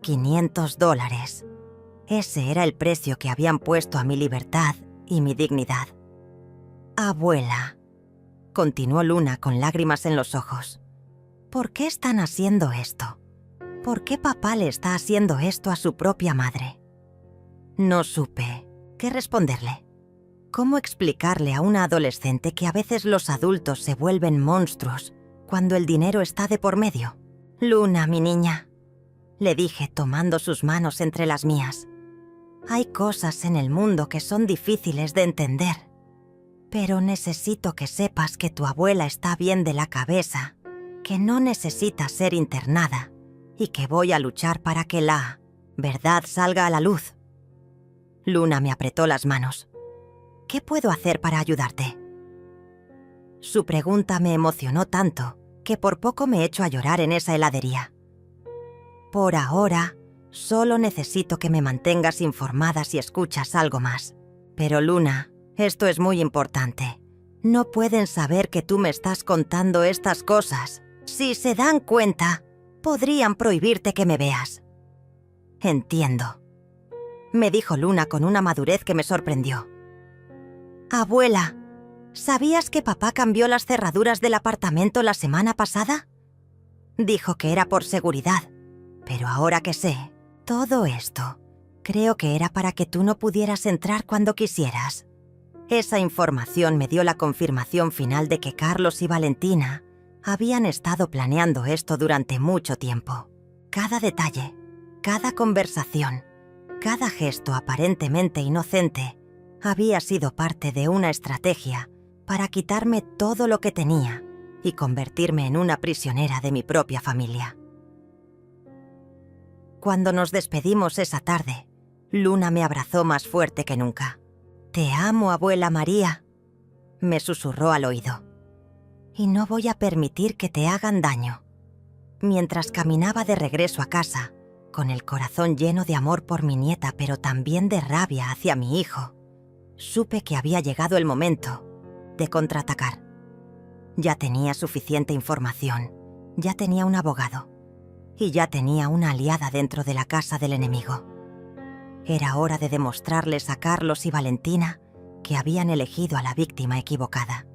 S1: $500. Ese era el precio que habían puesto a mi libertad y mi dignidad. «Abuela», continuó Luna con lágrimas en los ojos, «¿por qué están haciendo esto? ¿Por qué papá le está haciendo esto a su propia madre?» No supe qué responderle. ¿Cómo explicarle a una adolescente que a veces los adultos se vuelven monstruos cuando el dinero está de por medio? «Luna, mi niña», le dije tomando sus manos entre las mías, «hay cosas en el mundo que son difíciles de entender, pero necesito que sepas que tu abuela está bien de la cabeza, que no necesita ser internada y que voy a luchar para que la verdad salga a la luz». Luna me apretó las manos. «¿Qué puedo hacer para ayudarte?». Su pregunta me emocionó tanto que por poco me echo a llorar en esa heladería. «Por ahora, solo necesito que me mantengas informada si escuchas algo más. Pero Luna, esto es muy importante. No pueden saber que tú me estás contando estas cosas. Si se dan cuenta, podrían prohibirte que me veas». «Entiendo», me dijo Luna con una madurez que me sorprendió. «Abuela, ¿sabías que papá cambió las cerraduras del apartamento la semana pasada? Dijo que era por seguridad, pero ahora que sé todo esto, creo que era para que tú no pudieras entrar cuando quisieras». Esa información me dio la confirmación final de que Carlos y Valentina habían estado planeando esto durante mucho tiempo. Cada detalle, cada conversación, cada gesto aparentemente inocente había sido parte de una estrategia para quitarme todo lo que tenía y convertirme en una prisionera de mi propia familia. Cuando nos despedimos esa tarde, Luna me abrazó más fuerte que nunca. «Te amo, abuela María», me susurró al oído. «Y no voy a permitir que te hagan daño». Mientras caminaba de regreso a casa, con el corazón lleno de amor por mi nieta, pero también de rabia hacia mi hijo, supe que había llegado el momento de contraatacar. Ya tenía suficiente información, ya tenía un abogado y ya tenía una aliada dentro de la casa del enemigo. Era hora de demostrarles a Carlos y Valentina que habían elegido a la víctima equivocada.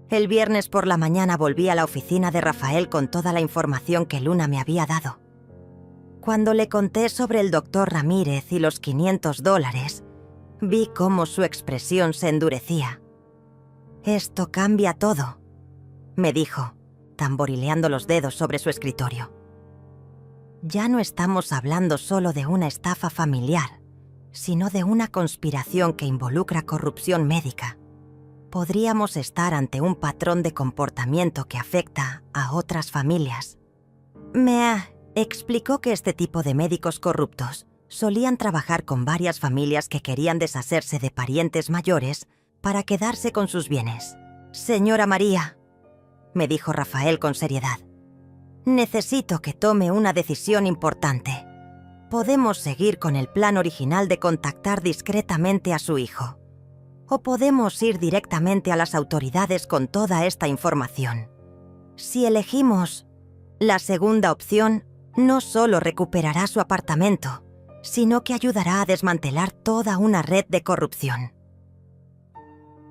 S1: El viernes por la mañana volví a la oficina de Rafael con toda la información que Luna me había dado. Cuando le conté sobre el doctor Ramírez y los $500, vi cómo su expresión se endurecía. «Esto cambia todo», me dijo, tamborileando los dedos sobre su escritorio. «Ya no estamos hablando solo de una estafa familiar, sino de una conspiración que involucra corrupción médica. Podríamos estar ante un patrón de comportamiento que afecta a otras familias». Me explicó que este tipo de médicos corruptos solían trabajar con varias familias que querían deshacerse de parientes mayores para quedarse con sus bienes. «Señora María», me dijo Rafael con seriedad, «necesito que tome una decisión importante. Podemos seguir con el plan original de contactar discretamente a su hijo, o podemos ir directamente a las autoridades con toda esta información. Si elegimos la segunda opción, no solo recuperará su apartamento, sino que ayudará a desmantelar toda una red de corrupción».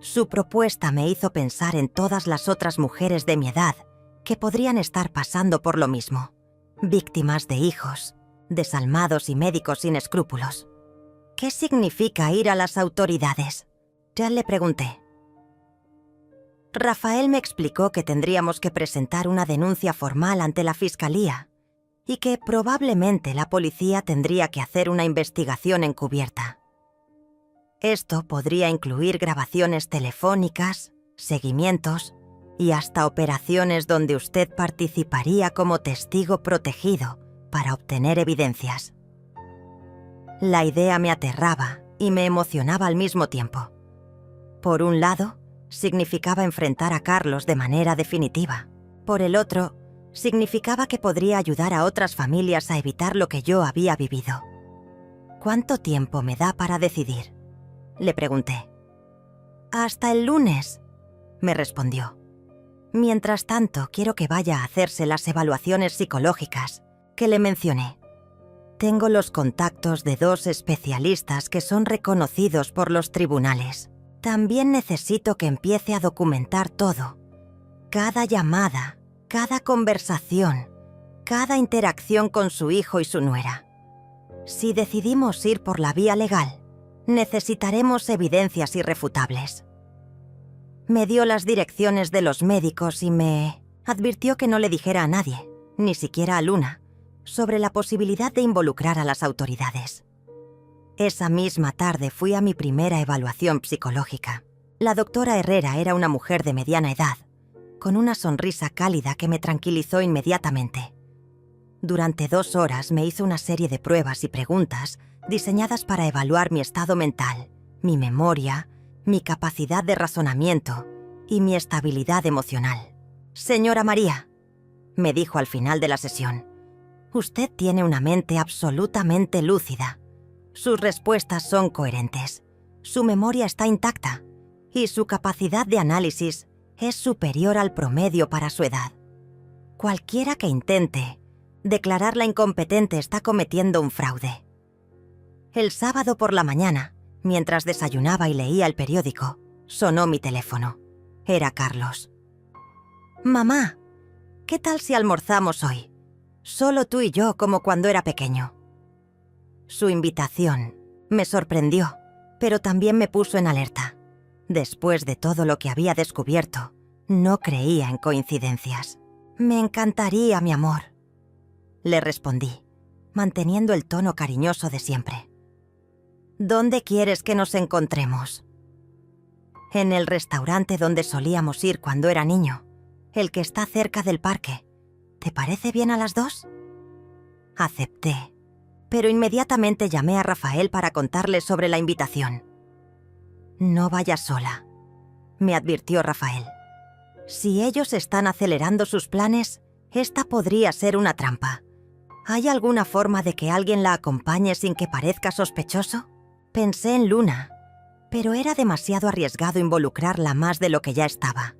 S1: Su propuesta me hizo pensar en todas las otras mujeres de mi edad que podrían estar pasando por lo mismo, víctimas de hijos, desalmados y médicos sin escrúpulos. «¿Qué significa ir a las autoridades?», ya le pregunté. Rafael me explicó que tendríamos que presentar una denuncia formal ante la fiscalía y que probablemente la policía tendría que hacer una investigación encubierta. Esto podría incluir grabaciones telefónicas, seguimientos y hasta operaciones donde usted participaría como testigo protegido para obtener evidencias. La idea me aterraba y me emocionaba al mismo tiempo. Por un lado, significaba enfrentar a Carlos de manera definitiva. Por el otro, significaba que podría ayudar a otras familias a evitar lo que yo había vivido. «¿Cuánto tiempo me da para decidir?», le pregunté. «Hasta el lunes», me respondió. «Mientras tanto, quiero que vaya a hacerse las evaluaciones psicológicas que le mencioné. Tengo los contactos de 2 especialistas que son reconocidos por los tribunales. También necesito que empiece a documentar todo. Cada llamada, cada conversación, cada interacción con su hijo y su nuera. Si decidimos ir por la vía legal, necesitaremos evidencias irrefutables». Me dio las direcciones de los médicos y me advirtió que no le dijera a nadie, ni siquiera a Luna, sobre la posibilidad de involucrar a las autoridades. Esa misma tarde fui a mi primera evaluación psicológica. La doctora Herrera era una mujer de mediana edad, con una sonrisa cálida que me tranquilizó inmediatamente. Durante 2 horas me hizo una serie de pruebas y preguntas diseñadas para evaluar mi estado mental, mi memoria, mi capacidad de razonamiento y mi estabilidad emocional. «Señora María», me dijo al final de la sesión, «usted tiene una mente absolutamente lúcida. Sus respuestas son coherentes, su memoria está intacta y su capacidad de análisis es superior al promedio para su edad. Cualquiera que intente declararla incompetente está cometiendo un fraude». El sábado por la mañana, mientras desayunaba y leía el periódico, sonó mi teléfono. Era Carlos. «Mamá, ¿qué tal si almorzamos hoy? Solo tú y yo como cuando era pequeño». Su invitación me sorprendió, pero también me puso en alerta. Después de todo lo que había descubierto, no creía en coincidencias. «Me encantaría, mi amor», le respondí, manteniendo el tono cariñoso de siempre. «¿Dónde quieres que nos encontremos?» «En el restaurante donde solíamos ir cuando era niño, el que está cerca del parque. ¿Te parece bien a las 2? Acepté, pero inmediatamente llamé a Rafael para contarle sobre la invitación. «No vayas sola», me advirtió Rafael. «Si ellos están acelerando sus planes, esta podría ser una trampa. ¿Hay alguna forma de que alguien la acompañe sin que parezca sospechoso? Pensé en Luna, pero era demasiado arriesgado involucrarla más de lo que ya estaba.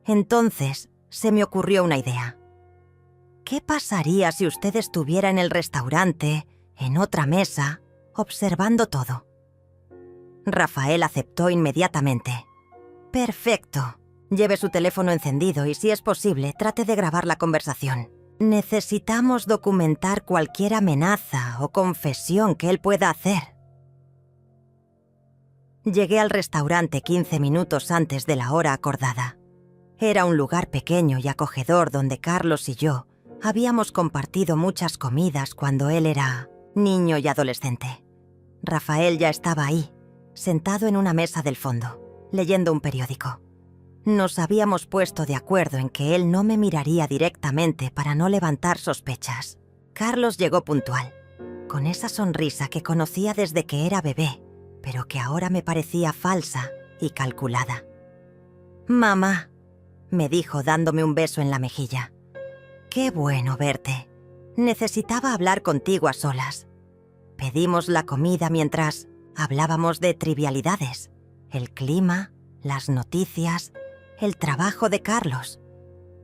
S1: Entonces se me ocurrió una idea. ¿Qué pasaría si usted estuviera en el restaurante, en otra mesa, observando todo? Rafael aceptó inmediatamente. Perfecto. Lleve su teléfono encendido y, si es posible, trate de grabar la conversación. Necesitamos documentar cualquier amenaza o confesión que él pueda hacer. Llegué al restaurante 15 minutos antes de la hora acordada. Era un lugar pequeño y acogedor donde Carlos y yo habíamos compartido muchas comidas cuando él era niño y adolescente. Rafael ya estaba ahí, sentado en una mesa del fondo, leyendo un periódico. Nos habíamos puesto de acuerdo en que él no me miraría directamente para no levantar sospechas. Carlos llegó puntual, con esa sonrisa que conocía desde que era bebé, pero que ahora me parecía falsa y calculada. «Mamá», me dijo dándome un beso en la mejilla. «Qué bueno verte. Necesitaba hablar contigo a solas». Pedimos la comida mientras hablábamos de trivialidades, el clima, las noticias, el trabajo de Carlos.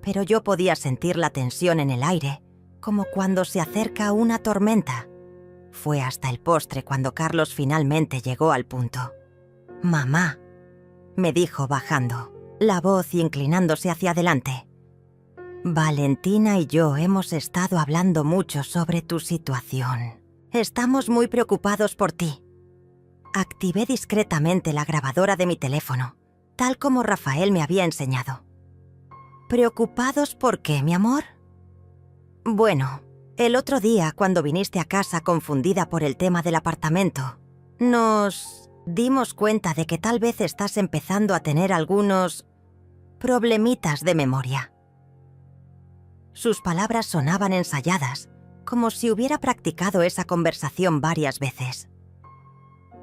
S1: Pero yo podía sentir la tensión en el aire, como cuando se acerca una tormenta. Fue hasta el postre cuando Carlos finalmente llegó al punto. «Mamá», me dijo bajando la voz y inclinándose hacia adelante. «Valentina y yo hemos estado hablando mucho sobre tu situación. Estamos muy preocupados por ti». Activé discretamente la grabadora de mi teléfono, tal como Rafael me había enseñado. «¿Preocupados por qué, mi amor?» «Bueno, el otro día, cuando viniste a casa confundida por el tema del apartamento, nos dimos cuenta de que tal vez estás empezando a tener algunos problemitas de memoria». Sus palabras sonaban ensayadas, como si hubiera practicado esa conversación varias veces.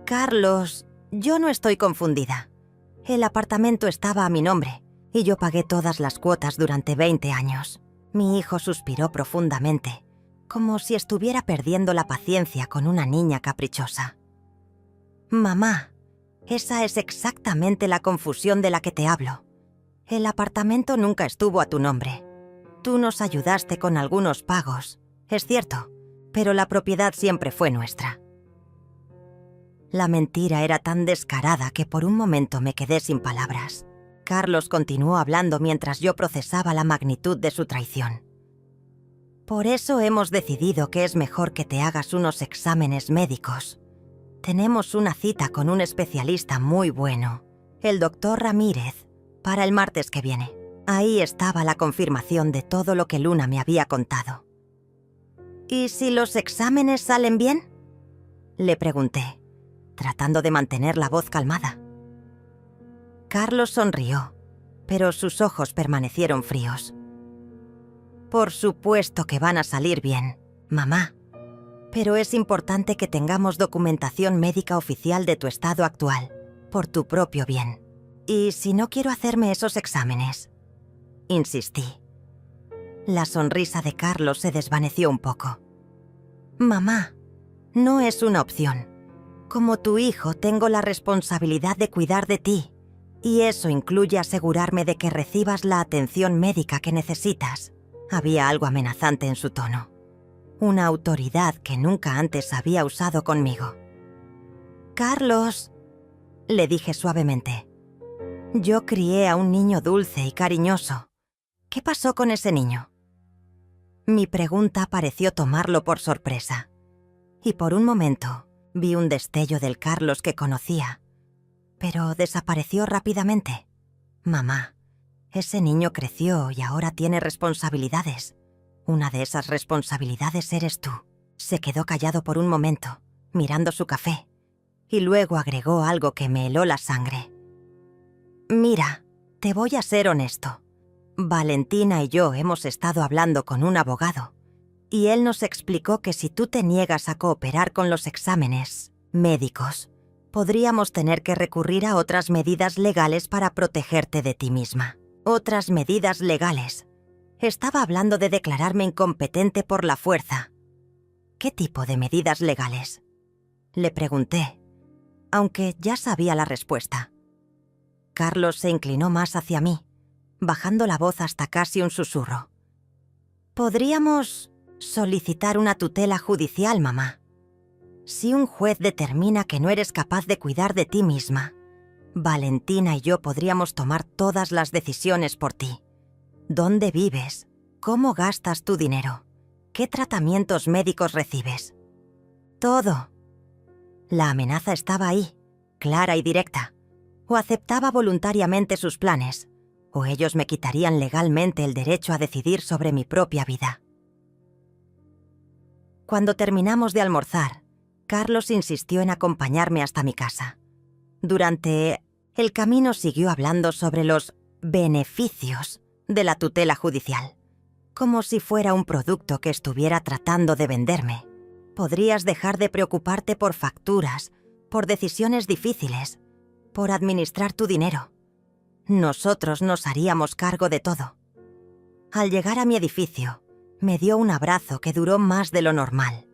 S1: «Carlos, yo no estoy confundida. El apartamento estaba a mi nombre y yo pagué todas las cuotas durante 20 años. Mi hijo suspiró profundamente, como si estuviera perdiendo la paciencia con una niña caprichosa. «Mamá, esa es exactamente la confusión de la que te hablo. El apartamento nunca estuvo a tu nombre. Tú nos ayudaste con algunos pagos, es cierto, pero la propiedad siempre fue nuestra». La mentira era tan descarada que por un momento me quedé sin palabras. Carlos continuó hablando mientras yo procesaba la magnitud de su traición. «Por eso hemos decidido que es mejor que te hagas unos exámenes médicos. Tenemos una cita con un especialista muy bueno, el doctor Ramírez, para el martes que viene». Ahí estaba la confirmación de todo lo que Luna me había contado. «¿Y si los exámenes salen bien?», le pregunté, tratando de mantener la voz calmada. Carlos sonrió, pero sus ojos permanecieron fríos. «Por supuesto que van a salir bien, mamá. Pero es importante que tengamos documentación médica oficial de tu estado actual, por tu propio bien. ¿Y si no quiero hacerme esos exámenes?», insistí. La sonrisa de Carlos se desvaneció un poco. «Mamá, no es una opción. Como tu hijo, tengo la responsabilidad de cuidar de ti, y eso incluye asegurarme de que recibas la atención médica que necesitas». Había algo amenazante en su tono, una autoridad que nunca antes había usado conmigo. «Carlos», le dije suavemente, «yo crié a un niño dulce y cariñoso. ¿Qué pasó con ese niño?». Mi pregunta pareció tomarlo por sorpresa, y por un momento vi un destello del Carlos que conocía, pero desapareció rápidamente. «Mamá, ese niño creció y ahora tiene responsabilidades. Una de esas responsabilidades eres tú». Se quedó callado por un momento, mirando su café, y luego agregó algo que me heló la sangre. «Mira, te voy a ser honesto. Valentina y yo hemos estado hablando con un abogado, y él nos explicó que si tú te niegas a cooperar con los exámenes médicos, podríamos tener que recurrir a otras medidas legales para protegerte de ti misma». «Otras medidas legales». Estaba hablando de declararme incompetente por la fuerza. ¿Qué tipo de medidas legales? Le pregunté, aunque ya sabía la respuesta. Carlos se inclinó más hacia mí, bajando la voz hasta casi un susurro. Podríamos solicitar una tutela judicial, mamá. Si un juez determina que no eres capaz de cuidar de ti misma, Valentina y yo podríamos tomar todas las decisiones por ti. ¿Dónde vives? ¿Cómo gastas tu dinero? ¿Qué tratamientos médicos recibes? Todo. La amenaza estaba ahí, clara y directa. O aceptaba voluntariamente sus planes, o ellos me quitarían legalmente el derecho a decidir sobre mi propia vida. Cuando terminamos de almorzar, Carlos insistió en acompañarme hasta mi casa. Durante el camino siguió hablando sobre los beneficios de la tutela judicial, como si fuera un producto que estuviera tratando de venderme. Podrías dejar de preocuparte por facturas, por decisiones difíciles, por administrar tu dinero. Nosotros nos haríamos cargo de todo. Al llegar a mi edificio, me dio un abrazo que duró más de lo normal.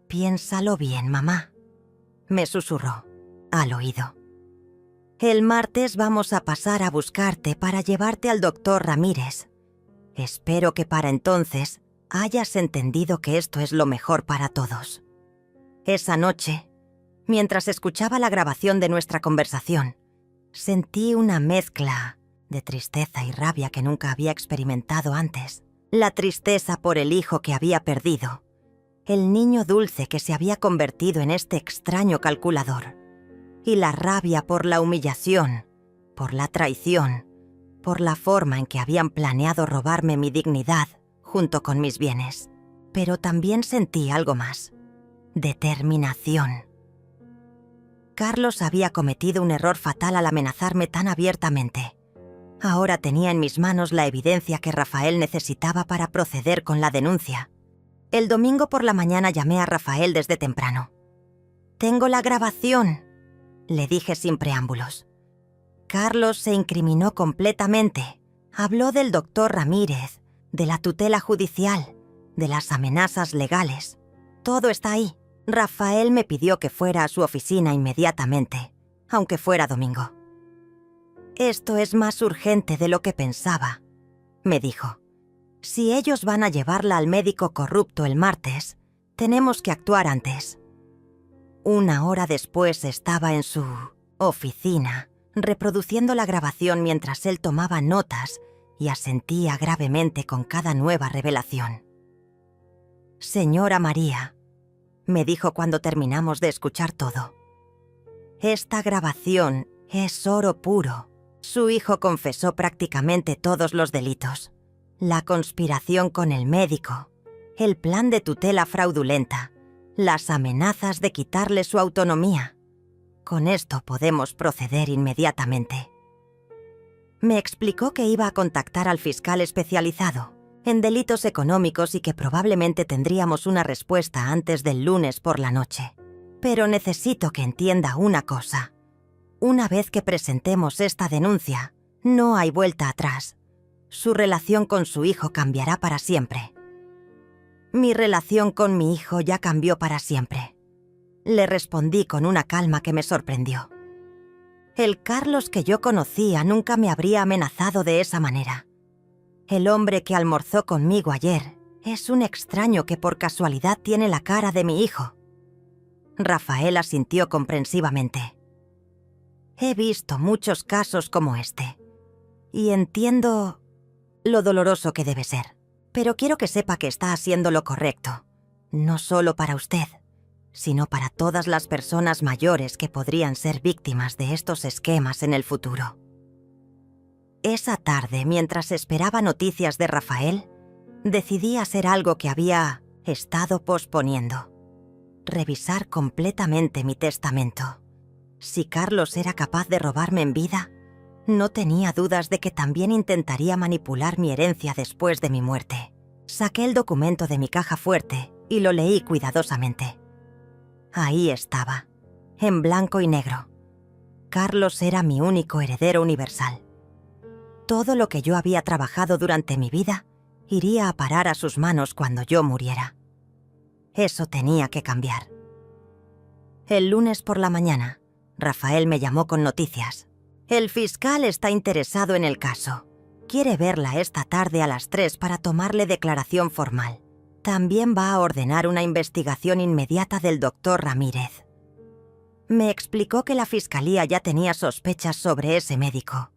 S1: «Piénsalo bien, mamá», me susurró al oído. «El martes vamos a pasar a buscarte para llevarte al doctor Ramírez. Espero que para entonces hayas entendido que esto es lo mejor para todos». Esa noche, mientras escuchaba la grabación de nuestra conversación, sentí una mezcla de tristeza y rabia que nunca había experimentado antes. La tristeza por el hijo que había perdido, el niño dulce que se había convertido en este extraño calculador, y la rabia por la humillación, por la traición, por la forma en que habían planeado robarme mi dignidad junto con mis bienes. Pero también sentí algo más: determinación. Carlos había cometido un error fatal al amenazarme tan abiertamente. Ahora tenía en mis manos la evidencia que Rafael necesitaba para proceder con la denuncia. El domingo por la mañana llamé a Rafael desde temprano. «Tengo la grabación», le dije sin preámbulos. Carlos se incriminó completamente. Habló del doctor Ramírez, de la tutela judicial, de las amenazas legales. Todo está ahí. Rafael me pidió que fuera a su oficina inmediatamente, aunque fuera domingo. «Esto es más urgente de lo que pensaba», me dijo. «Si ellos van a llevarla al médico corrupto el martes, tenemos que actuar antes». Una hora después estaba en su oficina, reproduciendo la grabación mientras él tomaba notas y asentía gravemente con cada nueva revelación. «Señora María», me dijo cuando terminamos de escuchar todo, «esta grabación es oro puro. Su hijo confesó prácticamente todos los delitos. La conspiración con el médico, el plan de tutela fraudulenta, las amenazas de quitarle su autonomía. Con esto podemos proceder inmediatamente». Me explicó que iba a contactar al fiscal especializado en delitos económicos y que probablemente tendríamos una respuesta antes del lunes por la noche. «Pero necesito que entienda una cosa. Una vez que presentemos esta denuncia, no hay vuelta atrás. Su relación con su hijo cambiará para siempre». «Mi relación con mi hijo ya cambió para siempre», le respondí con una calma que me sorprendió. El Carlos que yo conocía nunca me habría amenazado de esa manera. El hombre que almorzó conmigo ayer es un extraño que por casualidad tiene la cara de mi hijo. Rafael asintió comprensivamente. «He visto muchos casos como este, y entiendo lo doloroso que debe ser, pero quiero que sepa que está haciendo lo correcto, no solo para usted, sino para todas las personas mayores que podrían ser víctimas de estos esquemas en el futuro». Esa tarde, mientras esperaba noticias de Rafael, decidí hacer algo que había estado posponiendo: revisar completamente mi testamento. Si Carlos era capaz de robarme en vida, no tenía dudas de que también intentaría manipular mi herencia después de mi muerte. Saqué el documento de mi caja fuerte y lo leí cuidadosamente. Ahí estaba, en blanco y negro. Carlos era mi único heredero universal. Todo lo que yo había trabajado durante mi vida iría a parar a sus manos cuando yo muriera. Eso tenía que cambiar. El lunes por la mañana, Rafael me llamó con noticias. El fiscal está interesado en el caso. Quiere verla esta tarde a las 3 para tomarle declaración formal. También va a ordenar una investigación inmediata del doctor Ramírez. Me explicó que la fiscalía ya tenía sospechas sobre ese médico,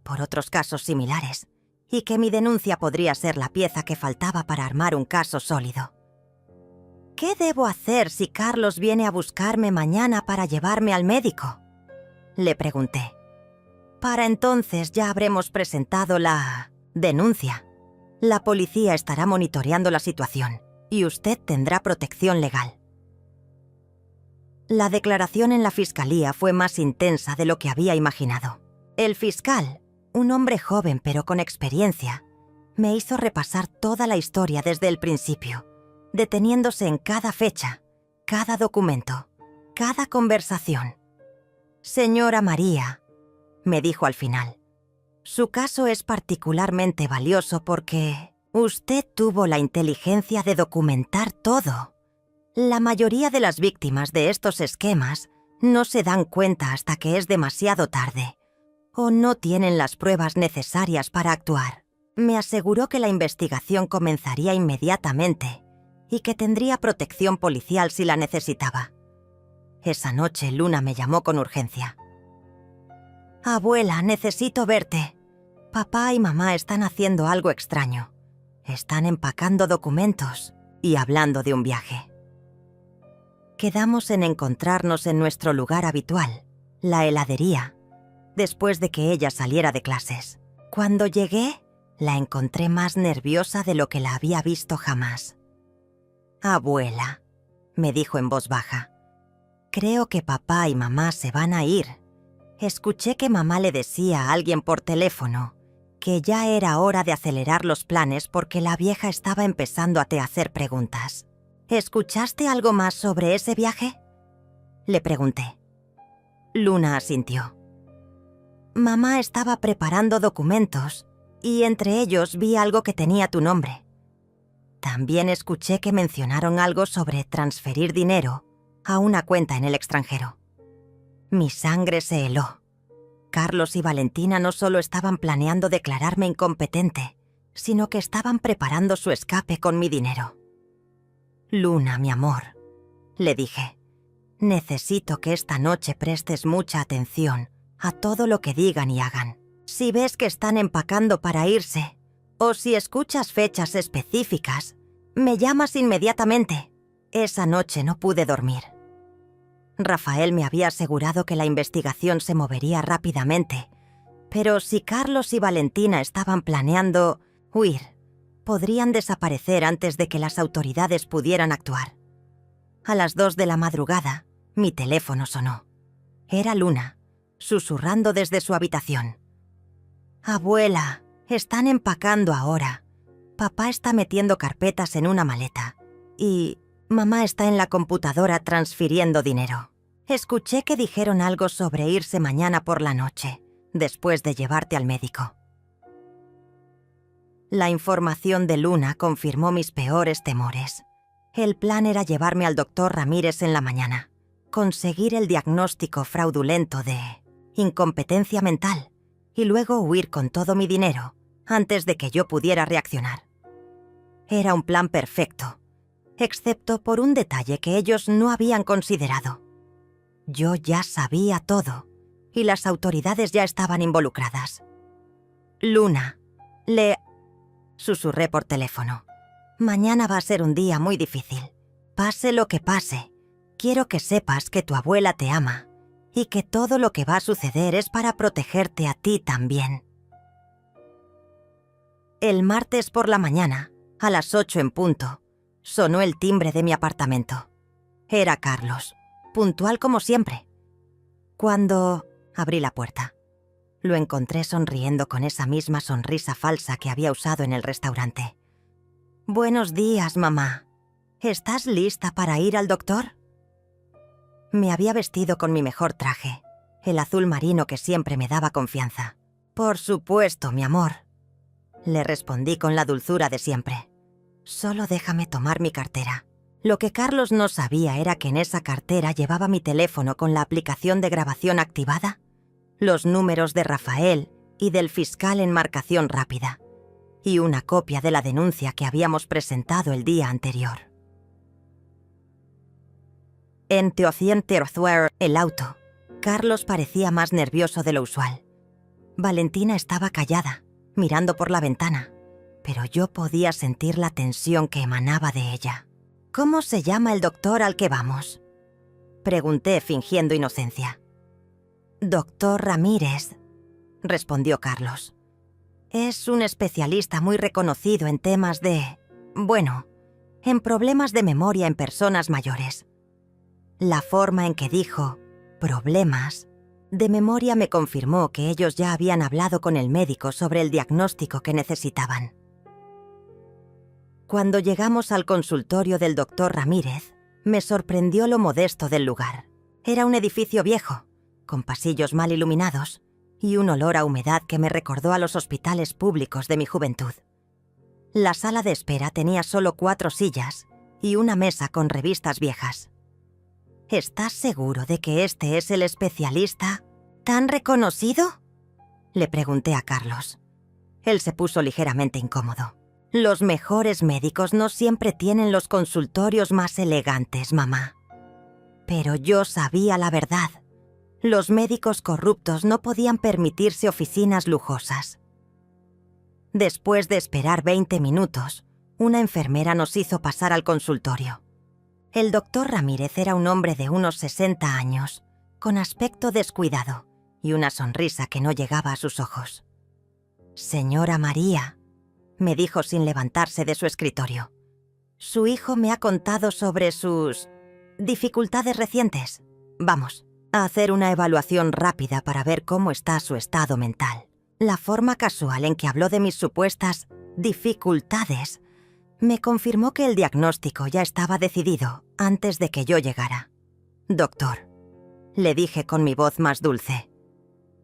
S1: por otros casos similares, y que mi denuncia podría ser la pieza que faltaba para armar un caso sólido. ¿Qué debo hacer si Carlos viene a buscarme mañana para llevarme al médico?, le pregunté. Para entonces ya habremos presentado la denuncia. La policía estará monitoreando la situación y usted tendrá protección legal. La declaración en la fiscalía fue más intensa de lo que había imaginado. El fiscal, un hombre joven pero con experiencia, me hizo repasar toda la historia desde el principio, deteniéndose en cada fecha, cada documento, cada conversación. Señora María, me dijo al final, su caso es particularmente valioso porque usted tuvo la inteligencia de documentar todo. La mayoría de las víctimas de estos esquemas no se dan cuenta hasta que es demasiado tarde o no tienen las pruebas necesarias para actuar. Me aseguró que la investigación comenzaría inmediatamente y que tendría protección policial si la necesitaba. Esa noche Luna me llamó con urgencia. Abuela, necesito verte. Papá y mamá están haciendo algo extraño. Están empacando documentos y hablando de un viaje. Quedamos en encontrarnos en nuestro lugar habitual, la heladería, después de que ella saliera de clases. Cuando llegué, la encontré más nerviosa de lo que la había visto jamás. Abuela, me dijo en voz baja, creo que papá y mamá se van a ir. Escuché que mamá le decía a alguien por teléfono que ya era hora de acelerar los planes porque la vieja estaba empezando a hacer preguntas. ¿Escuchaste algo más sobre ese viaje?, le pregunté. Luna asintió. Mamá estaba preparando documentos y entre ellos vi algo que tenía tu nombre. También escuché que mencionaron algo sobre transferir dinero a una cuenta en el extranjero. Mi sangre se heló. Carlos y Valentina no solo estaban planeando declararme incompetente, sino que estaban preparando su escape con mi dinero. Luna, mi amor, le dije, necesito que esta noche prestes mucha atención a todo lo que digan y hagan. Si ves que están empacando para irse, o si escuchas fechas específicas, me llamas inmediatamente. Esa noche no pude dormir. Rafael me había asegurado que la investigación se movería rápidamente, pero si Carlos y Valentina estaban planeando huir, podrían desaparecer antes de que las autoridades pudieran actuar. A las 2 de la madrugada, mi teléfono sonó. Era Luna, susurrando desde su habitación. Abuela, están empacando ahora. Papá está metiendo carpetas en una maleta y mamá está en la computadora transfiriendo dinero. Escuché que dijeron algo sobre irse mañana por la noche, después de llevarte al médico. La información de Luna confirmó mis peores temores. El plan era llevarme al doctor Ramírez en la mañana, conseguir el diagnóstico fraudulento de incompetencia mental y luego huir con todo mi dinero antes de que yo pudiera reaccionar. Era un plan perfecto, excepto por un detalle que ellos no habían considerado. Yo ya sabía todo y las autoridades ya estaban involucradas. Luna, susurré por teléfono. Mañana va a ser un día muy difícil. Pase lo que pase, quiero que sepas que tu abuela te ama y que todo lo que va a suceder es para protegerte a ti también. El martes por la mañana, a las 8 en punto, sonó el timbre de mi apartamento. Era Carlos, puntual como siempre. Cuando abrí la puerta, lo encontré sonriendo con esa misma sonrisa falsa que había usado en el restaurante. «Buenos días, mamá. ¿Estás lista para ir al doctor?» Me había vestido con mi mejor traje, el azul marino que siempre me daba confianza. «Por supuesto, mi amor», le respondí con la dulzura de siempre. «Solo déjame tomar mi cartera. Lo que Carlos no sabía era que en esa cartera llevaba mi teléfono con la aplicación de grabación activada, los números de Rafael y del fiscal en marcación rápida, y una copia de la denuncia que habíamos presentado el día anterior. En Teocienterzuer, el auto, Carlos parecía más nervioso de lo usual. Valentina estaba callada, mirando por la ventana, pero yo podía sentir la tensión que emanaba de ella. «¿Cómo se llama el doctor al que vamos?», pregunté fingiendo inocencia. «Doctor Ramírez», respondió Carlos. «Es un especialista muy reconocido en temas en problemas de memoria en personas mayores». La forma en que dijo «problemas» de memoria me confirmó que ellos ya habían hablado con el médico sobre el diagnóstico que necesitaban. Cuando llegamos al consultorio del doctor Ramírez, me sorprendió lo modesto del lugar. Era un edificio viejo, con pasillos mal iluminados y un olor a humedad que me recordó a los hospitales públicos de mi juventud. La sala de espera tenía solo 4 sillas y una mesa con revistas viejas. «¿Estás seguro de que este es el especialista tan reconocido?», le pregunté a Carlos. Él se puso ligeramente incómodo. «Los mejores médicos no siempre tienen los consultorios más elegantes, mamá». Pero yo sabía la verdad. Los médicos corruptos no podían permitirse oficinas lujosas. Después de esperar 20 minutos, una enfermera nos hizo pasar al consultorio. El doctor Ramírez era un hombre de unos 60 años, con aspecto descuidado y una sonrisa que no llegaba a sus ojos. «Señora María», me dijo sin levantarse de su escritorio, «su hijo me ha contado sobre sus dificultades recientes. Vamos a hacer una evaluación rápida para ver cómo está su estado mental». La forma casual en que habló de mis supuestas dificultades me confirmó que el diagnóstico ya estaba decidido antes de que yo llegara. «Doctor», le dije con mi voz más dulce,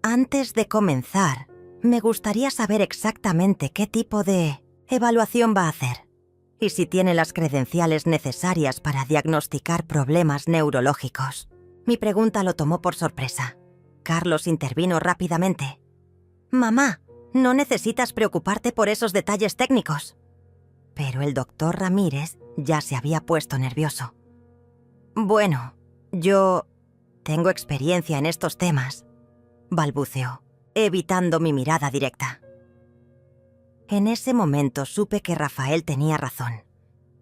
S1: «antes de comenzar, me gustaría saber exactamente qué tipo de evaluación va a hacer y si tiene las credenciales necesarias para diagnosticar problemas neurológicos». Mi pregunta lo tomó por sorpresa. Carlos intervino rápidamente. «Mamá, no necesitas preocuparte por esos detalles técnicos». Pero el doctor Ramírez ya se había puesto nervioso. «Bueno, yo tengo experiencia en estos temas», balbuceó, evitando mi mirada directa. En ese momento supe que Rafael tenía razón.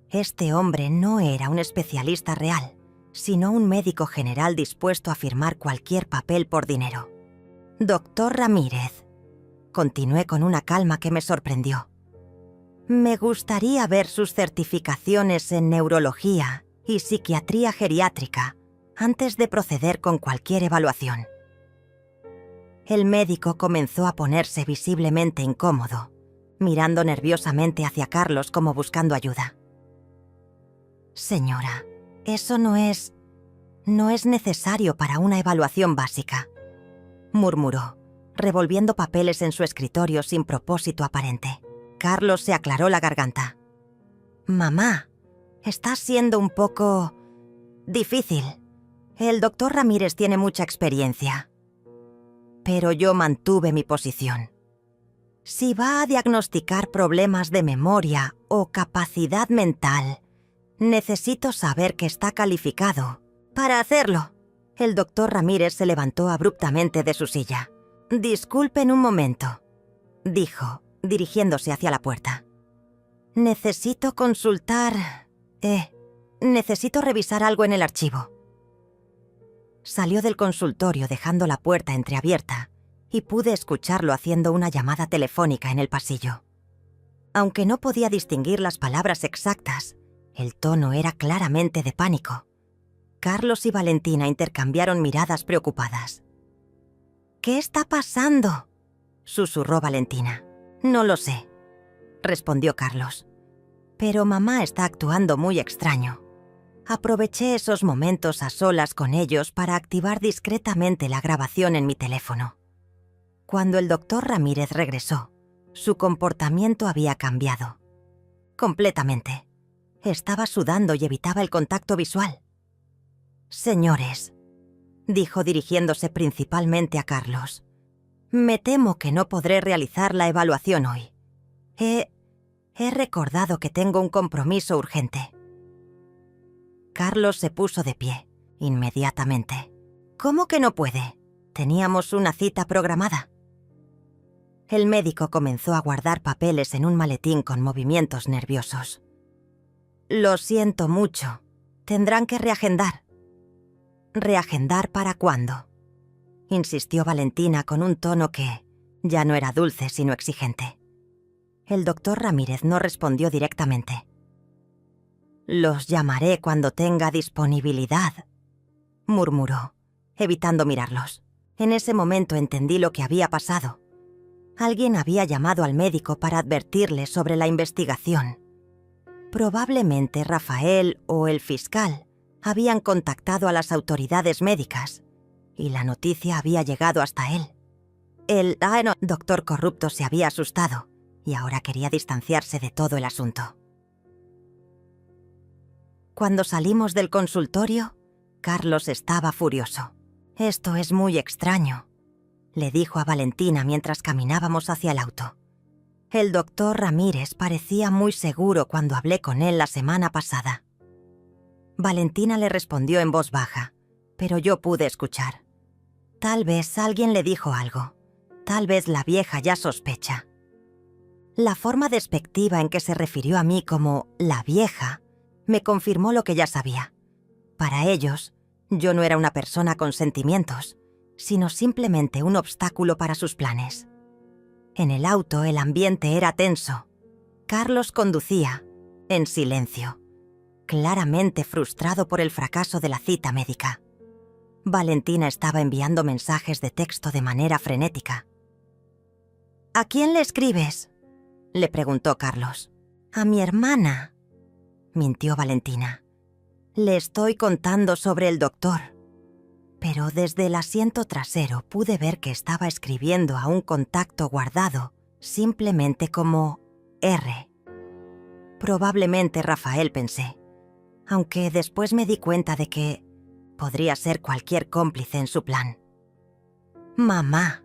S1: Este hombre no era un especialista real, sino un médico general dispuesto a firmar cualquier papel por dinero. «Doctor Ramírez», continué con una calma que me sorprendió, «me gustaría ver sus certificaciones en neurología y psiquiatría geriátrica antes de proceder con cualquier evaluación». El médico comenzó a ponerse visiblemente incómodo, mirando nerviosamente hacia Carlos como buscando ayuda. «Señora, eso no es necesario para una evaluación básica», murmuró, revolviendo papeles en su escritorio sin propósito aparente. Carlos se aclaró la garganta. «Mamá, está siendo un poco difícil. El doctor Ramírez tiene mucha experiencia». Pero yo mantuve mi posición. «Si va a diagnosticar problemas de memoria o capacidad mental, necesito saber que está calificado para hacerlo». El doctor Ramírez se levantó abruptamente de su silla. «Disculpen un momento», dijo, dirigiéndose hacia la puerta. «Necesito necesito revisar algo en el archivo». Salió del consultorio dejando la puerta entreabierta y pude escucharlo haciendo una llamada telefónica en el pasillo. Aunque no podía distinguir las palabras exactas, el tono era claramente de pánico. Carlos y Valentina intercambiaron miradas preocupadas. «¿Qué está pasando?», susurró Valentina. «No lo sé», respondió Carlos. «Pero mamá está actuando muy extraño». Aproveché esos momentos a solas con ellos para activar discretamente la grabación en mi teléfono. Cuando el doctor Ramírez regresó, su comportamiento había cambiado. Completamente. Estaba sudando y evitaba el contacto visual. «Señores», dijo dirigiéndose principalmente a Carlos, «me temo que no podré realizar la evaluación hoy. He recordado que tengo un compromiso urgente». Carlos se puso de pie, inmediatamente. «¿Cómo que no puede? Teníamos una cita programada». El médico comenzó a guardar papeles en un maletín con movimientos nerviosos. «Lo siento mucho. Tendrán que reagendar». «¿Reagendar para cuándo?», insistió Valentina con un tono que ya no era dulce sino exigente. El doctor Ramírez no respondió directamente. «Los llamaré cuando tenga disponibilidad», murmuró, evitando mirarlos. En ese momento entendí lo que había pasado. Alguien había llamado al médico para advertirle sobre la investigación. Probablemente Rafael o el fiscal habían contactado a las autoridades médicas y la noticia había llegado hasta él. El doctor corrupto se había asustado y ahora quería distanciarse de todo el asunto. Cuando salimos del consultorio, Carlos estaba furioso. «Esto es muy extraño», le dijo a Valentina mientras caminábamos hacia el auto. «El doctor Ramírez parecía muy seguro cuando hablé con él la semana pasada». Valentina le respondió en voz baja, pero yo pude escuchar. Tal vez alguien le dijo algo. Tal vez la vieja ya sospecha. La forma despectiva en que se refirió a mí como «la vieja» me confirmó lo que ya sabía. Para ellos, yo no era una persona con sentimientos, sino simplemente un obstáculo para sus planes. En el auto el ambiente era tenso. Carlos conducía, en silencio, claramente frustrado por el fracaso de la cita médica. Valentina estaba enviando mensajes de texto de manera frenética. «¿A quién le escribes?», le preguntó Carlos. «A mi hermana», mintió Valentina. «Le estoy contando sobre el doctor». Pero desde el asiento trasero pude ver que estaba escribiendo a un contacto guardado, simplemente como R. Probablemente Rafael, pensé, aunque después me di cuenta de que podría ser cualquier cómplice en su plan. «Mamá»,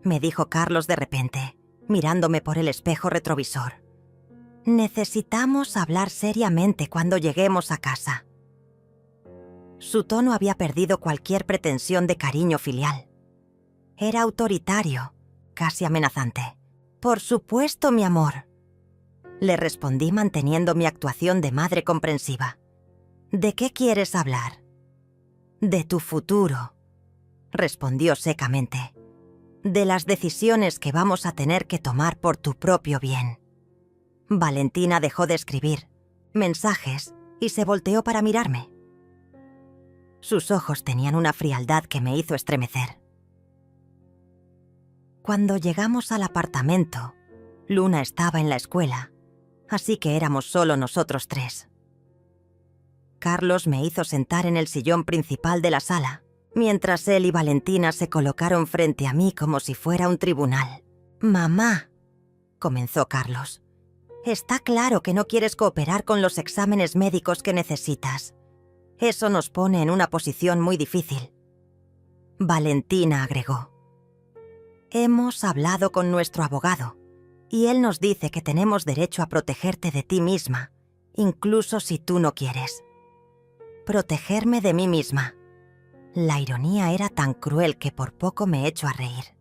S1: me dijo Carlos de repente, mirándome por el espejo retrovisor. «Necesitamos hablar seriamente cuando lleguemos a casa». Su tono había perdido cualquier pretensión de cariño filial. Era autoritario, casi amenazante. «Por supuesto, mi amor», le respondí manteniendo mi actuación de madre comprensiva. «¿De qué quieres hablar?» «De tu futuro», respondió secamente. «De las decisiones que vamos a tener que tomar por tu propio bien». Valentina dejó de escribir mensajes y se volteó para mirarme. Sus ojos tenían una frialdad que me hizo estremecer. Cuando llegamos al apartamento, Luna estaba en la escuela, así que éramos solo nosotros tres. Carlos me hizo sentar en el sillón principal de la sala, mientras él y Valentina se colocaron frente a mí como si fuera un tribunal. «Mamá», comenzó Carlos, «está claro que no quieres cooperar con los exámenes médicos que necesitas. Eso nos pone en una posición muy difícil». Valentina agregó: «Hemos hablado con nuestro abogado y él nos dice que tenemos derecho a protegerte de ti misma, incluso si tú no quieres». Protegerme de mí misma. La ironía era tan cruel que por poco me echo a reír.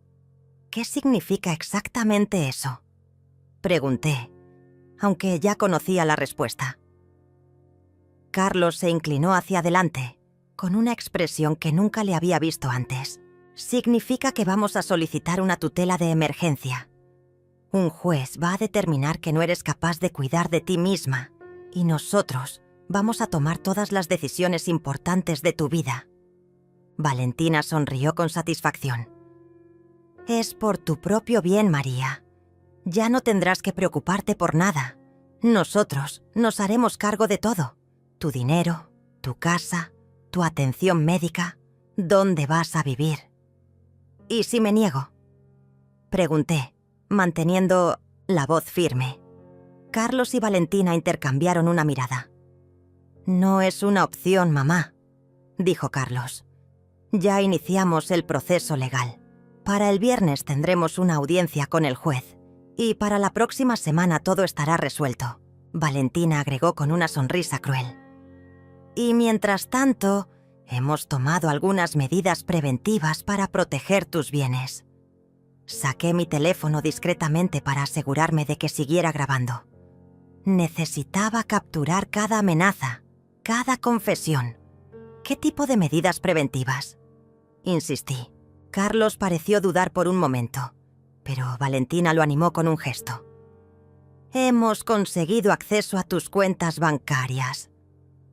S1: «¿Qué significa exactamente eso?», pregunté, aunque ya conocía la respuesta. Carlos se inclinó hacia adelante, con una expresión que nunca le había visto antes. «Significa que vamos a solicitar una tutela de emergencia. Un juez va a determinar que no eres capaz de cuidar de ti misma, y nosotros vamos a tomar todas las decisiones importantes de tu vida». Valentina sonrió con satisfacción. «Es por tu propio bien, María. Ya no tendrás que preocuparte por nada. Nosotros nos haremos cargo de todo. Tu dinero, tu casa, tu atención médica, dónde vas a vivir». «¿Y si me niego?», pregunté, manteniendo la voz firme. Carlos y Valentina intercambiaron una mirada. «No es una opción, mamá», dijo Carlos. «Ya iniciamos el proceso legal. Para el viernes tendremos una audiencia con el juez y para la próxima semana todo estará resuelto», Valentina agregó con una sonrisa cruel. «Y mientras tanto, hemos tomado algunas medidas preventivas para proteger tus bienes». Saqué mi teléfono discretamente para asegurarme de que siguiera grabando. Necesitaba capturar cada amenaza, cada confesión. ¿Qué tipo de medidas preventivas?, insistí. Carlos pareció dudar por un momento, pero Valentina lo animó con un gesto. «Hemos conseguido acceso a tus cuentas bancarias»,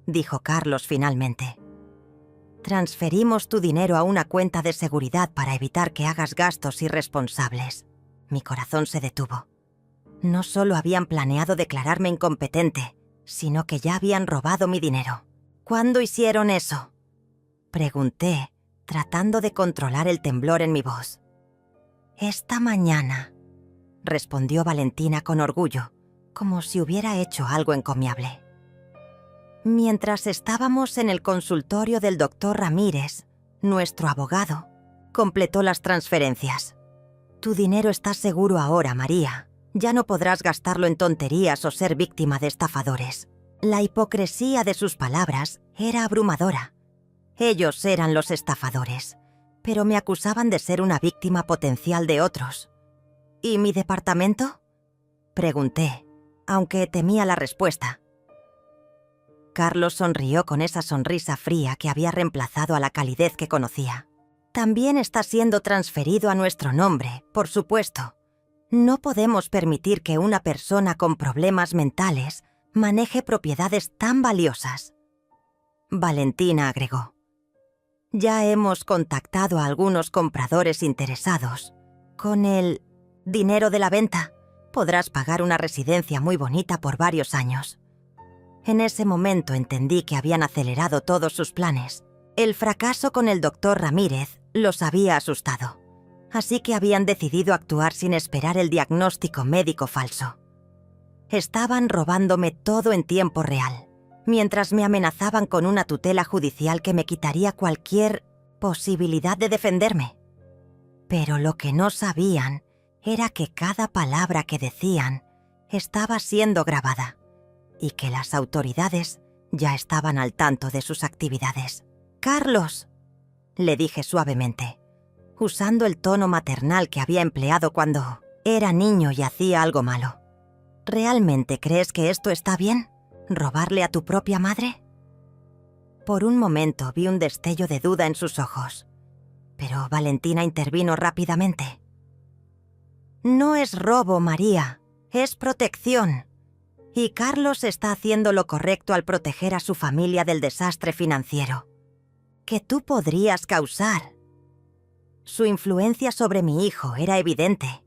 S1: dijo Carlos finalmente. «Transferimos tu dinero a una cuenta de seguridad para evitar que hagas gastos irresponsables». Mi corazón se detuvo. No solo habían planeado declararme incompetente, sino que ya habían robado mi dinero. «¿Cuándo hicieron eso?», pregunté, tratando de controlar el temblor en mi voz. «Esta mañana», respondió Valentina con orgullo, como si hubiera hecho algo encomiable. «Mientras estábamos en el consultorio del doctor Ramírez, nuestro abogado completó las transferencias. Tu dinero está seguro ahora, María. Ya no podrás gastarlo en tonterías o ser víctima de estafadores». La hipocresía de sus palabras era abrumadora. Ellos eran los estafadores, pero me acusaban de ser una víctima potencial de otros. «¿Y mi departamento?», pregunté, aunque temía la respuesta. Carlos sonrió con esa sonrisa fría que había reemplazado a la calidez que conocía. «También está siendo transferido a nuestro nombre, por supuesto. No podemos permitir que una persona con problemas mentales maneje propiedades tan valiosas». Valentina agregó. «Ya hemos contactado a algunos compradores interesados. Con el dinero de la venta podrás pagar una residencia muy bonita por varios años». En ese momento entendí que habían acelerado todos sus planes. El fracaso con el doctor Ramírez los había asustado, así que habían decidido actuar sin esperar el diagnóstico médico falso. Estaban robándome todo en tiempo real, mientras me amenazaban con una tutela judicial que me quitaría cualquier posibilidad de defenderme. Pero lo que no sabían era que cada palabra que decían estaba siendo grabada y que las autoridades ya estaban al tanto de sus actividades. «Carlos», le dije suavemente, usando el tono maternal que había empleado cuando era niño y hacía algo malo. «¿Realmente crees que esto está bien? ¿Robarle a tu propia madre?». Por un momento vi un destello de duda en sus ojos, pero Valentina intervino rápidamente. «No es robo, María, es protección. Y Carlos está haciendo lo correcto al proteger a su familia del desastre financiero que tú podrías causar». Su influencia sobre mi hijo era evidente.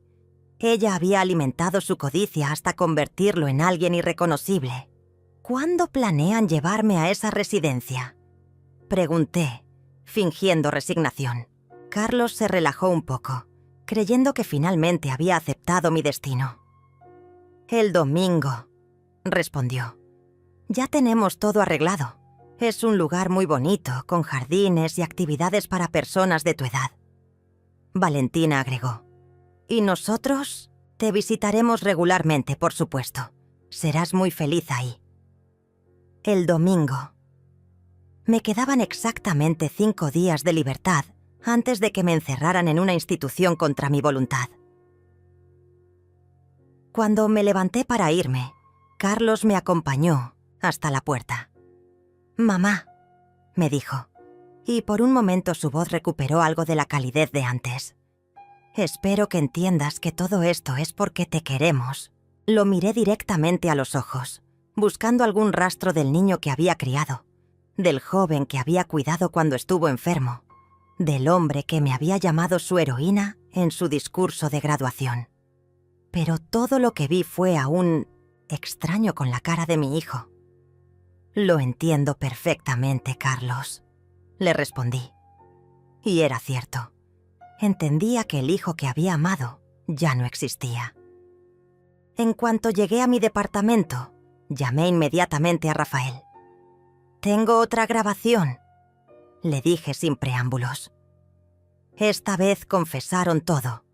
S1: Ella había alimentado su codicia hasta convertirlo en alguien irreconocible. «¿Cuándo planean llevarme a esa residencia?», pregunté, fingiendo resignación. Carlos se relajó un poco, creyendo que finalmente había aceptado mi destino. «El domingo», respondió. «Ya tenemos todo arreglado. Es un lugar muy bonito, con jardines y actividades para personas de tu edad». Valentina agregó. «Y nosotros te visitaremos regularmente, por supuesto. Serás muy feliz ahí». El domingo. Me quedaban exactamente 5 días de libertad antes de que me encerraran en una institución contra mi voluntad. Cuando me levanté para irme, Carlos me acompañó hasta la puerta. «Mamá», me dijo, y por un momento su voz recuperó algo de la calidez de antes. «Espero que entiendas que todo esto es porque te queremos». Lo miré directamente a los ojos, buscando algún rastro del niño que había criado, del joven que había cuidado cuando estuvo enfermo, del hombre que me había llamado su heroína en su discurso de graduación. Pero todo lo que vi fue aún extraño con la cara de mi hijo. «Lo entiendo perfectamente, Carlos», le respondí. Y era cierto. Entendía que el hijo que había amado ya no existía. En cuanto llegué a mi departamento, llamé inmediatamente a Rafael. «Tengo otra grabación», le dije sin preámbulos. Esta vez confesaron todo.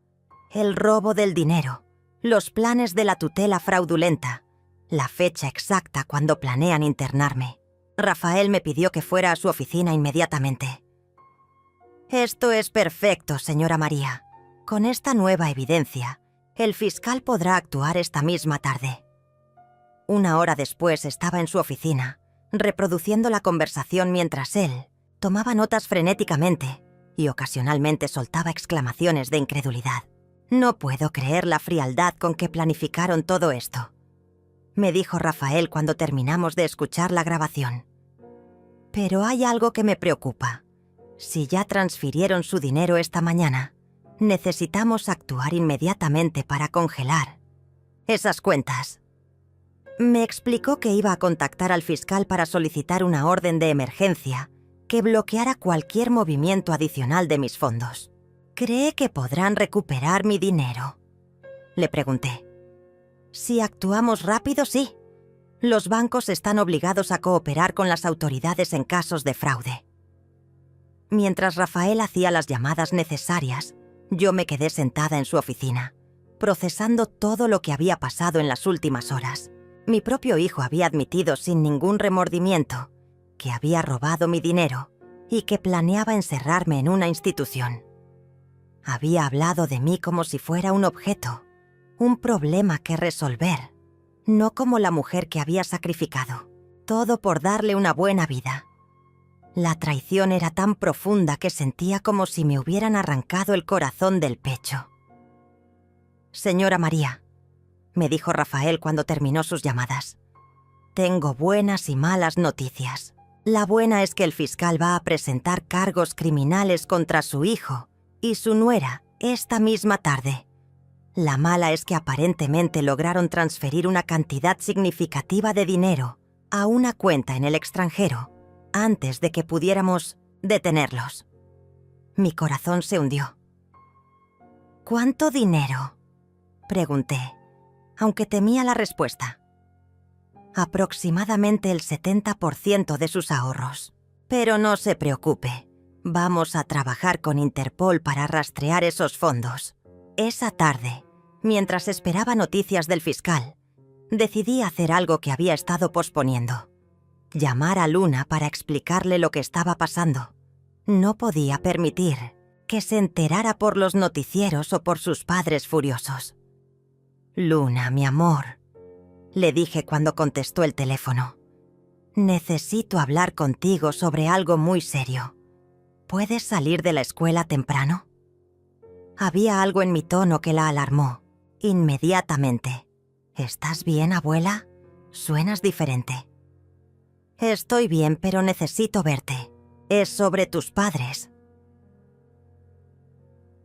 S1: El robo del dinero, los planes de la tutela fraudulenta, la fecha exacta cuando planean internarme. Rafael me pidió que fuera a su oficina inmediatamente. «Esto es perfecto, señora María. Con esta nueva evidencia, el fiscal podrá actuar esta misma tarde». Una hora después estaba en su oficina, reproduciendo la conversación mientras él tomaba notas frenéticamente y ocasionalmente soltaba exclamaciones de incredulidad. «No puedo creer la frialdad con que planificaron todo esto», me dijo Rafael cuando terminamos de escuchar la grabación. «Pero hay algo que me preocupa. Si ya transfirieron su dinero esta mañana, necesitamos actuar inmediatamente para congelar esas cuentas». Me explicó que iba a contactar al fiscal para solicitar una orden de emergencia que bloqueara cualquier movimiento adicional de mis fondos. «¿Cree que podrán recuperar mi dinero?», le pregunté. «Si actuamos rápido, sí. Los bancos están obligados a cooperar con las autoridades en casos de fraude». Mientras Rafael hacía las llamadas necesarias, yo me quedé sentada en su oficina, procesando todo lo que había pasado en las últimas horas. Mi propio hijo había admitido sin ningún remordimiento que había robado mi dinero y que planeaba encerrarme en una institución. Había hablado de mí como si fuera un objeto, un problema que resolver, no como la mujer que había sacrificado, todo por darle una buena vida. La traición era tan profunda que sentía como si me hubieran arrancado el corazón del pecho. «Señora María», me dijo Rafael cuando terminó sus llamadas, «tengo buenas y malas noticias. La buena es que el fiscal va a presentar cargos criminales contra su hijo y su nuera esta misma tarde. La mala es que aparentemente lograron transferir una cantidad significativa de dinero a una cuenta en el extranjero antes de que pudiéramos detenerlos». Mi corazón se hundió. «¿Cuánto dinero?», pregunté, aunque temía la respuesta. «Aproximadamente el 70% de sus ahorros. Pero no se preocupe, vamos a trabajar con Interpol para rastrear esos fondos». Esa tarde, mientras esperaba noticias del fiscal, decidí hacer algo que había estado posponiendo: llamar a Luna para explicarle lo que estaba pasando. No podía permitir que se enterara por los noticieros o por sus padres furiosos. «Luna, mi amor», le dije cuando contestó el teléfono, «necesito hablar contigo sobre algo muy serio. ¿Puedes salir de la escuela temprano?». Había algo en mi tono que la alarmó. Inmediatamente: «¿Estás bien, abuela? Suenas diferente». «Estoy bien, pero necesito verte. Es sobre tus padres».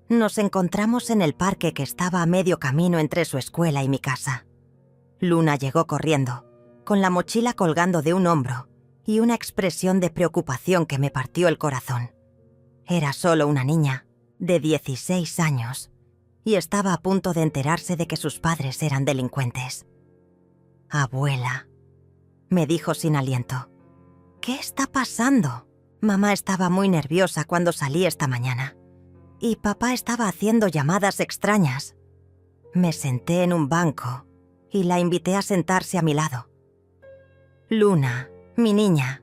S1: Nos encontramos en el parque que estaba a medio camino entre su escuela y mi casa. Luna llegó corriendo, con la mochila colgando de un hombro y una expresión de preocupación que me partió el corazón. Era solo una niña, de 16 años, y estaba a punto de enterarse de que sus padres eran delincuentes. «Abuela», me dijo sin aliento, «¿qué está pasando?». Mamá estaba muy nerviosa cuando salí esta mañana, y papá estaba haciendo llamadas extrañas. Me senté en un banco y la invité a sentarse a mi lado. «Luna, mi niña»,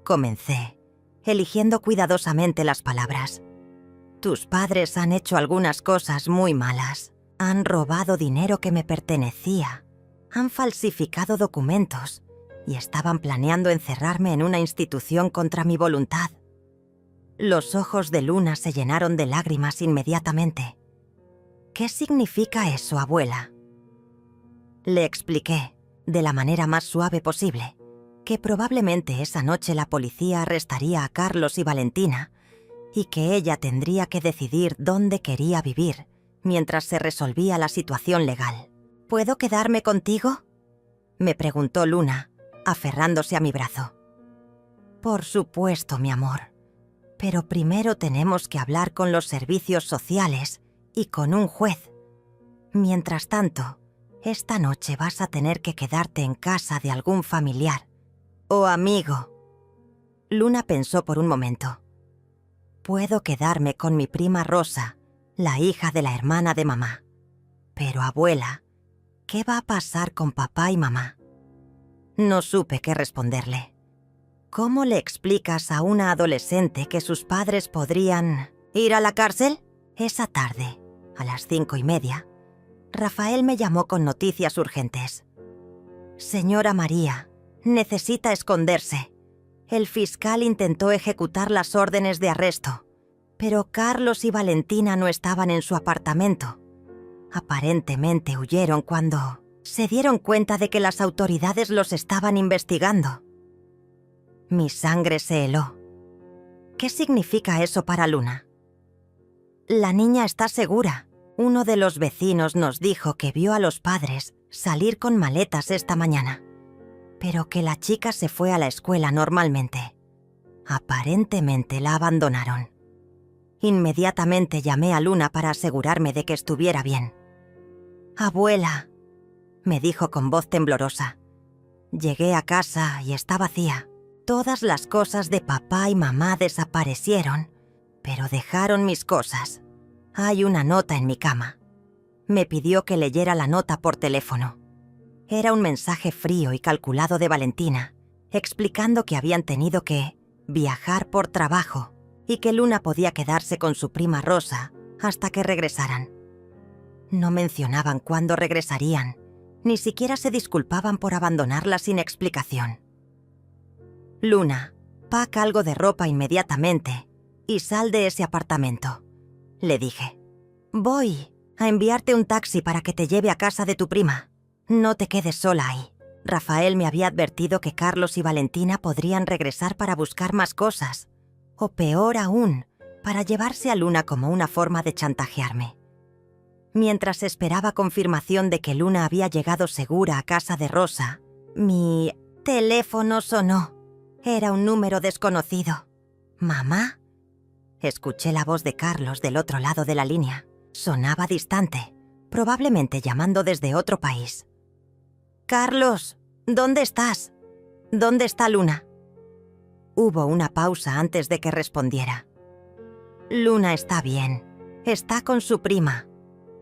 S1: comencé, eligiendo cuidadosamente las palabras. «Tus padres han hecho algunas cosas muy malas. Han robado dinero que me pertenecía, han falsificado documentos y estaban planeando encerrarme en una institución contra mi voluntad». Los ojos de Luna se llenaron de lágrimas inmediatamente. «¿Qué significa eso, abuela?». Le expliqué, de la manera más suave posible, que probablemente esa noche la policía arrestaría a Carlos y Valentina y que ella tendría que decidir dónde quería vivir mientras se resolvía la situación legal. «¿Puedo quedarme contigo?», me preguntó Luna, aferrándose a mi brazo. «Por supuesto, mi amor. Pero primero tenemos que hablar con los servicios sociales y con un juez. Mientras tanto, Esta noche vas a tener que quedarte en casa de algún familiar o amigo. Luna pensó por un momento. Puedo quedarme con mi prima Rosa, la hija de la hermana de mamá. Pero abuela, ¿qué va a pasar con papá y mamá? No supe qué responderle. ¿Cómo le explicas a una adolescente que sus padres podrían ir a la cárcel? Esa tarde, a las 5:30, Rafael me llamó con noticias urgentes. Señora María, necesita esconderse. El fiscal intentó ejecutar las órdenes de arresto, pero Carlos y Valentina no estaban en su apartamento. Aparentemente huyeron cuando se dieron cuenta de que las autoridades los estaban investigando. Mi sangre se heló. ¿Qué significa eso para Luna? La niña está segura. Uno de los vecinos nos dijo que vio a los padres salir con maletas esta mañana, pero que la chica se fue a la escuela normalmente. Aparentemente la abandonaron. Inmediatamente llamé a Luna para asegurarme de que estuviera bien. «Abuela», me dijo con voz temblorosa. Llegué a casa y está vacía. Todas las cosas de papá y mamá desaparecieron, pero dejaron mis cosas. Hay una nota en mi cama. Me pidió que leyera la nota por teléfono. Era un mensaje frío y calculado de Valentina, explicando que habían tenido que viajar por trabajo y que Luna podía quedarse con su prima Rosa hasta que regresaran. No mencionaban cuándo regresarían, ni siquiera se disculpaban por abandonarla sin explicación. «Luna, paca algo de ropa inmediatamente y sal de ese apartamento», le dije. «Voy a enviarte un taxi para que te lleve a casa de tu prima. No te quedes sola ahí». Rafael me había advertido que Carlos y Valentina podrían regresar para buscar más cosas, o peor aún, para llevarse a Luna como una forma de chantajearme. Mientras esperaba confirmación de que Luna había llegado segura a casa de Rosa, mi teléfono sonó. Era un número desconocido. «¿Mamá?» Escuché la voz de Carlos del otro lado de la línea. Sonaba distante, probablemente llamando desde otro país. «Carlos, ¿dónde estás? ¿Dónde está Luna?» Hubo una pausa antes de que respondiera. «Luna está bien. Está con su prima.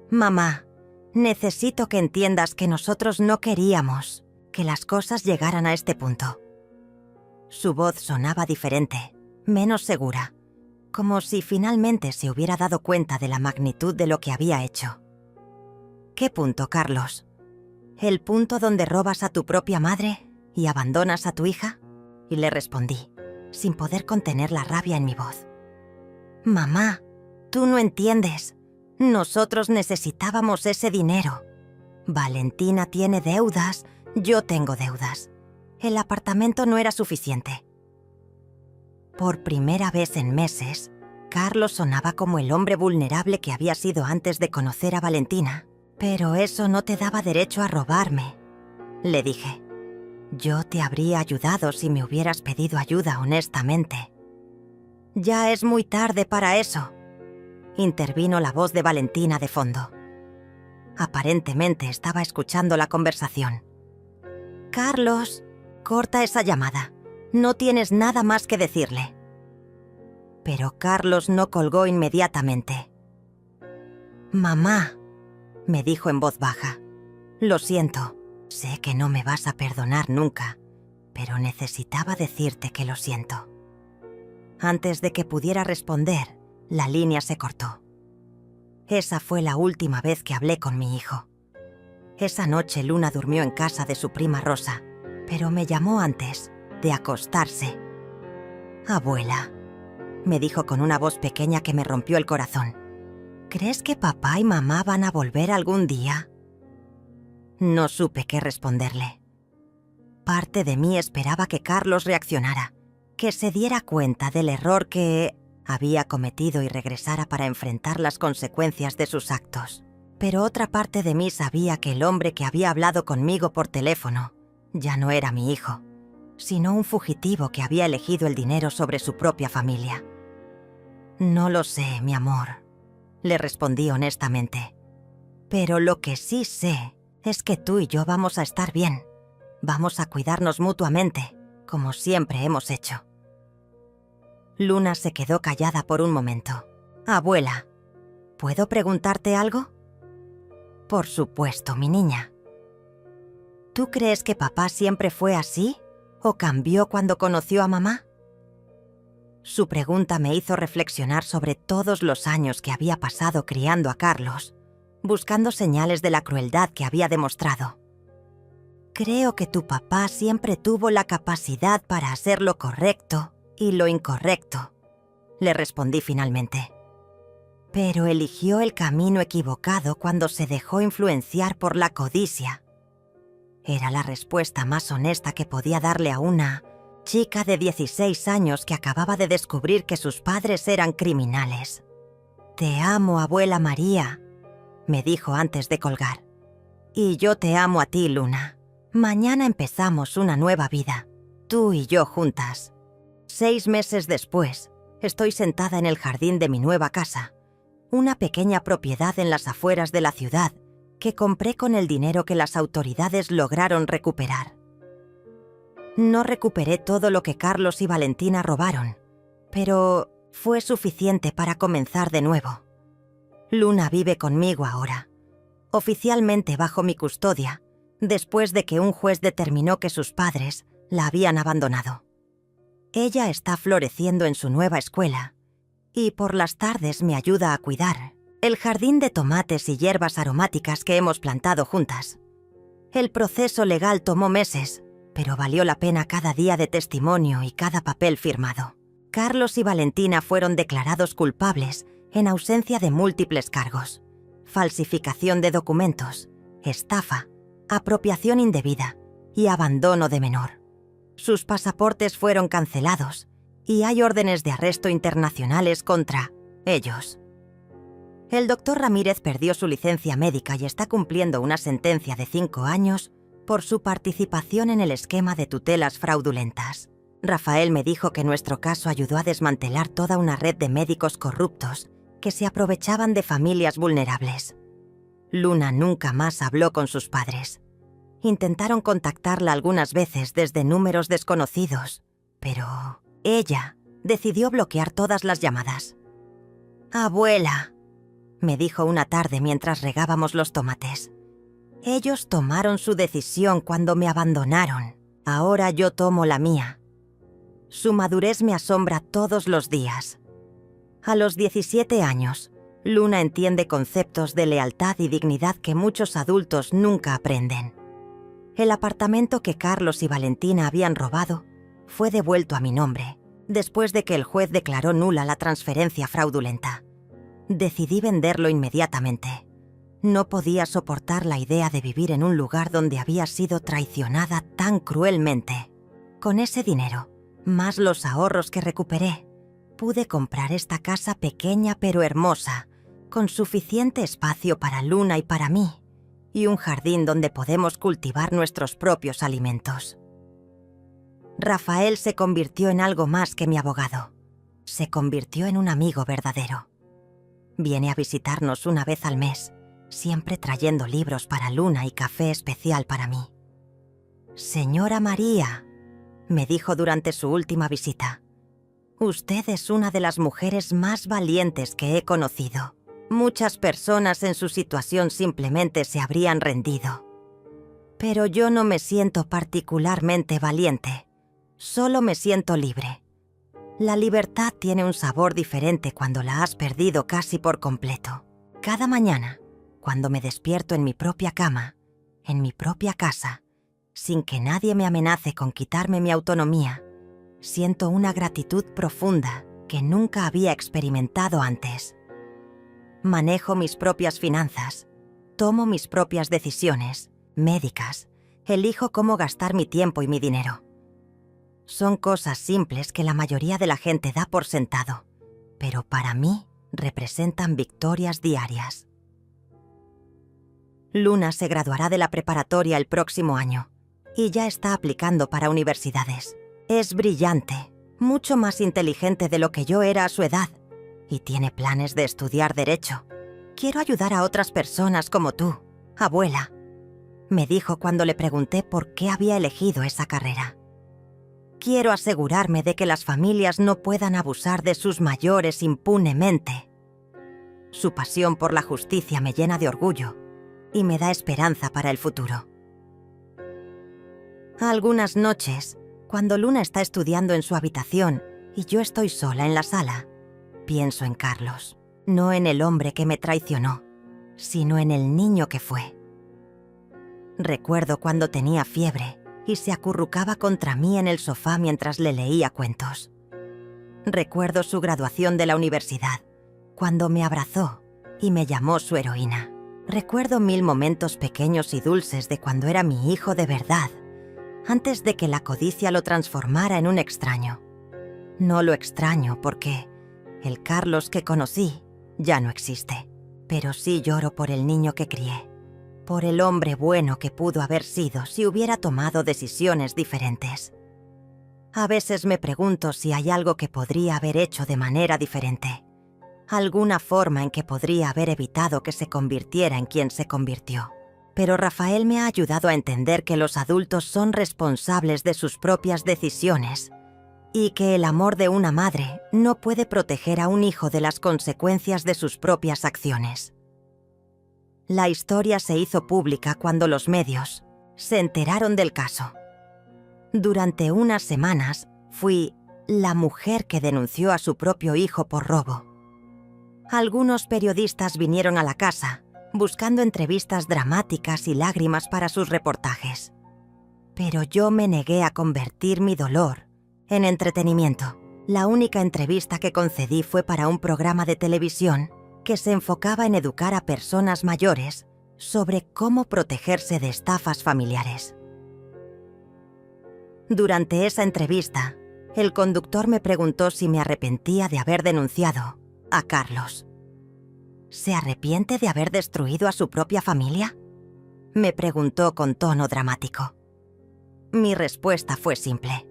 S1: Mamá, necesito que entiendas que nosotros no queríamos que las cosas llegaran a este punto». Su voz sonaba diferente, menos segura, como si finalmente se hubiera dado cuenta de la magnitud de lo que había hecho. «¿Qué punto, Carlos? ¿El punto donde robas a tu propia madre y abandonas a tu hija?» Y le respondí, sin poder contener la rabia en mi voz. «Mamá, tú no entiendes. Nosotros necesitábamos ese dinero. Valentina tiene deudas, yo tengo deudas. El apartamento no era suficiente». Por primera vez en meses, Carlos sonaba como el hombre vulnerable que había sido antes de conocer a Valentina. «Pero eso no te daba derecho a robarme», le dije. «Yo te habría ayudado si me hubieras pedido ayuda honestamente». «Ya es muy tarde para eso», intervino la voz de Valentina de fondo. Aparentemente estaba escuchando la conversación. «Carlos, corta esa llamada. No tienes nada más que decirle». Pero Carlos no colgó inmediatamente. «Mamá», me dijo en voz baja, «lo siento, sé que no me vas a perdonar nunca, pero necesitaba decirte que lo siento». Antes de que pudiera responder, la línea se cortó. Esa fue la última vez que hablé con mi hijo. Esa noche Luna durmió en casa de su prima Rosa, pero me llamó antes de acostarse. «Abuela», me dijo con una voz pequeña que me rompió el corazón, «¿crees que papá y mamá van a volver algún día?» No supe qué responderle. Parte de mí esperaba que Carlos reaccionara, que se diera cuenta del error que había cometido y regresara para enfrentar las consecuencias de sus actos. Pero otra parte de mí sabía que el hombre que había hablado conmigo por teléfono ya no era mi hijo, sino un fugitivo que había elegido el dinero sobre su propia familia. «No lo sé, mi amor», le respondí honestamente. «Pero lo que sí sé es que tú y yo vamos a estar bien. Vamos a cuidarnos mutuamente, como siempre hemos hecho. Luna se quedó callada por un momento. Abuela, ¿puedo preguntarte algo? Por supuesto, mi niña. ¿Tú crees que papá siempre fue así o cambió cuando conoció a mamá? Su pregunta me hizo reflexionar sobre todos los años que había pasado criando a Carlos, buscando señales de la crueldad que había demostrado. Creo que tu papá siempre tuvo la capacidad para hacer lo correcto y lo incorrecto, le respondí finalmente. Pero eligió el camino equivocado cuando se dejó influenciar por la codicia. Era la respuesta más honesta que podía darle a una chica de 16 años que acababa de descubrir que sus padres eran criminales. «Te amo, abuela María», me dijo antes de colgar. «Y yo te amo a ti, Luna. Mañana empezamos una nueva vida, tú y yo juntas». 6 meses después, estoy sentada en el jardín de mi nueva casa, una pequeña propiedad en las afueras de la ciudad que compré con el dinero que las autoridades lograron recuperar. No recuperé todo lo que Carlos y Valentina robaron, pero fue suficiente para comenzar de nuevo. Luna vive conmigo ahora, oficialmente bajo mi custodia, después de que un juez determinó que sus padres la habían abandonado. Ella está floreciendo en su nueva escuela y por las tardes me ayuda a cuidar el jardín de tomates y hierbas aromáticas que hemos plantado juntas. El proceso legal tomó meses, pero valió la pena cada día de testimonio y cada papel firmado. Carlos y Valentina fueron declarados culpables en ausencia de múltiples cargos: falsificación de documentos, estafa, apropiación indebida y abandono de menor. Sus pasaportes fueron cancelados y hay órdenes de arresto internacionales contra ellos. El doctor Ramírez perdió su licencia médica y está cumpliendo una sentencia de 5 años por su participación en el esquema de tutelas fraudulentas. Rafael me dijo que nuestro caso ayudó a desmantelar toda una red de médicos corruptos que se aprovechaban de familias vulnerables. Luna nunca más habló con sus padres. Intentaron contactarla algunas veces desde números desconocidos, pero ella decidió bloquear todas las llamadas. «Abuela», me dijo una tarde mientras regábamos los tomates, «ellos tomaron su decisión cuando me abandonaron. Ahora yo tomo la mía». Su madurez me asombra todos los días. A los 17 años, Luna entiende conceptos de lealtad y dignidad que muchos adultos nunca aprenden. El apartamento que Carlos y Valentina habían robado fue devuelto a mi nombre, después de que el juez declaró nula la transferencia fraudulenta. Decidí venderlo inmediatamente. No podía soportar la idea de vivir en un lugar donde había sido traicionada tan cruelmente. Con ese dinero, más los ahorros que recuperé, pude comprar esta casa pequeña pero hermosa, con suficiente espacio para Luna y para mí, y un jardín donde podemos cultivar nuestros propios alimentos. Rafael se convirtió en algo más que mi abogado. Se convirtió en un amigo verdadero. Viene a visitarnos una vez al mes, siempre trayendo libros para Luna y café especial para mí. «Señora María», me dijo durante su última visita, «usted es una de las mujeres más valientes que he conocido. Muchas personas en su situación simplemente se habrían rendido. Pero yo no me siento particularmente valiente, solo me siento libre. La libertad tiene un sabor diferente cuando la has perdido casi por completo. Cada mañana, cuando me despierto en mi propia cama, en mi propia casa, sin que nadie me amenace con quitarme mi autonomía, siento una gratitud profunda que nunca había experimentado antes. Manejo mis propias finanzas, tomo mis propias decisiones médicas, elijo cómo gastar mi tiempo y mi dinero. Son cosas simples que la mayoría de la gente da por sentado, pero para mí representan victorias diarias. Luna se graduará de la preparatoria el próximo año y ya está aplicando para universidades. Es brillante, mucho más inteligente de lo que yo era a su edad, y tiene planes de estudiar Derecho. Quiero ayudar a otras personas como tú, abuela. me dijo cuando le pregunté por qué había elegido esa carrera. Quiero asegurarme de que las familias no puedan abusar de sus mayores impunemente. Su pasión por la justicia me llena de orgullo y me da esperanza para el futuro. Algunas noches, cuando Luna está estudiando en su habitación y yo estoy sola en la sala, pienso en Carlos, no en el hombre que me traicionó, sino en el niño que fue. Recuerdo cuando tenía fiebre y se acurrucaba contra mí en el sofá mientras le leía cuentos. Recuerdo su graduación de la universidad, cuando me abrazó y me llamó su heroína. Recuerdo 1000 momentos pequeños y dulces de cuando era mi hijo de verdad, antes de que la codicia lo transformara en un extraño. No lo extraño porque el Carlos que conocí ya no existe, pero sí lloro por el niño que crié, por el hombre bueno que pudo haber sido si hubiera tomado decisiones diferentes. A veces me pregunto si hay algo que podría haber hecho de manera diferente, alguna forma en que podría haber evitado que se convirtiera en quien se convirtió. Pero Rafael me ha ayudado a entender que los adultos son responsables de sus propias decisiones y que el amor de una madre no puede proteger a un hijo de las consecuencias de sus propias acciones. La historia se hizo pública cuando los medios se enteraron del caso. Durante unas semanas fui la mujer que denunció a su propio hijo por robo. Algunos periodistas vinieron a la casa buscando entrevistas dramáticas y lágrimas para sus reportajes. Pero yo me negué a convertir mi dolor en entretenimiento. La única entrevista que concedí fue para un programa de televisión que se enfocaba en educar a personas mayores sobre cómo protegerse de estafas familiares. Durante esa entrevista, el conductor me preguntó si me arrepentía de haber denunciado a Carlos. ¿Se arrepiente de haber destruido a su propia familia?, me preguntó con tono dramático. Mi respuesta fue simple.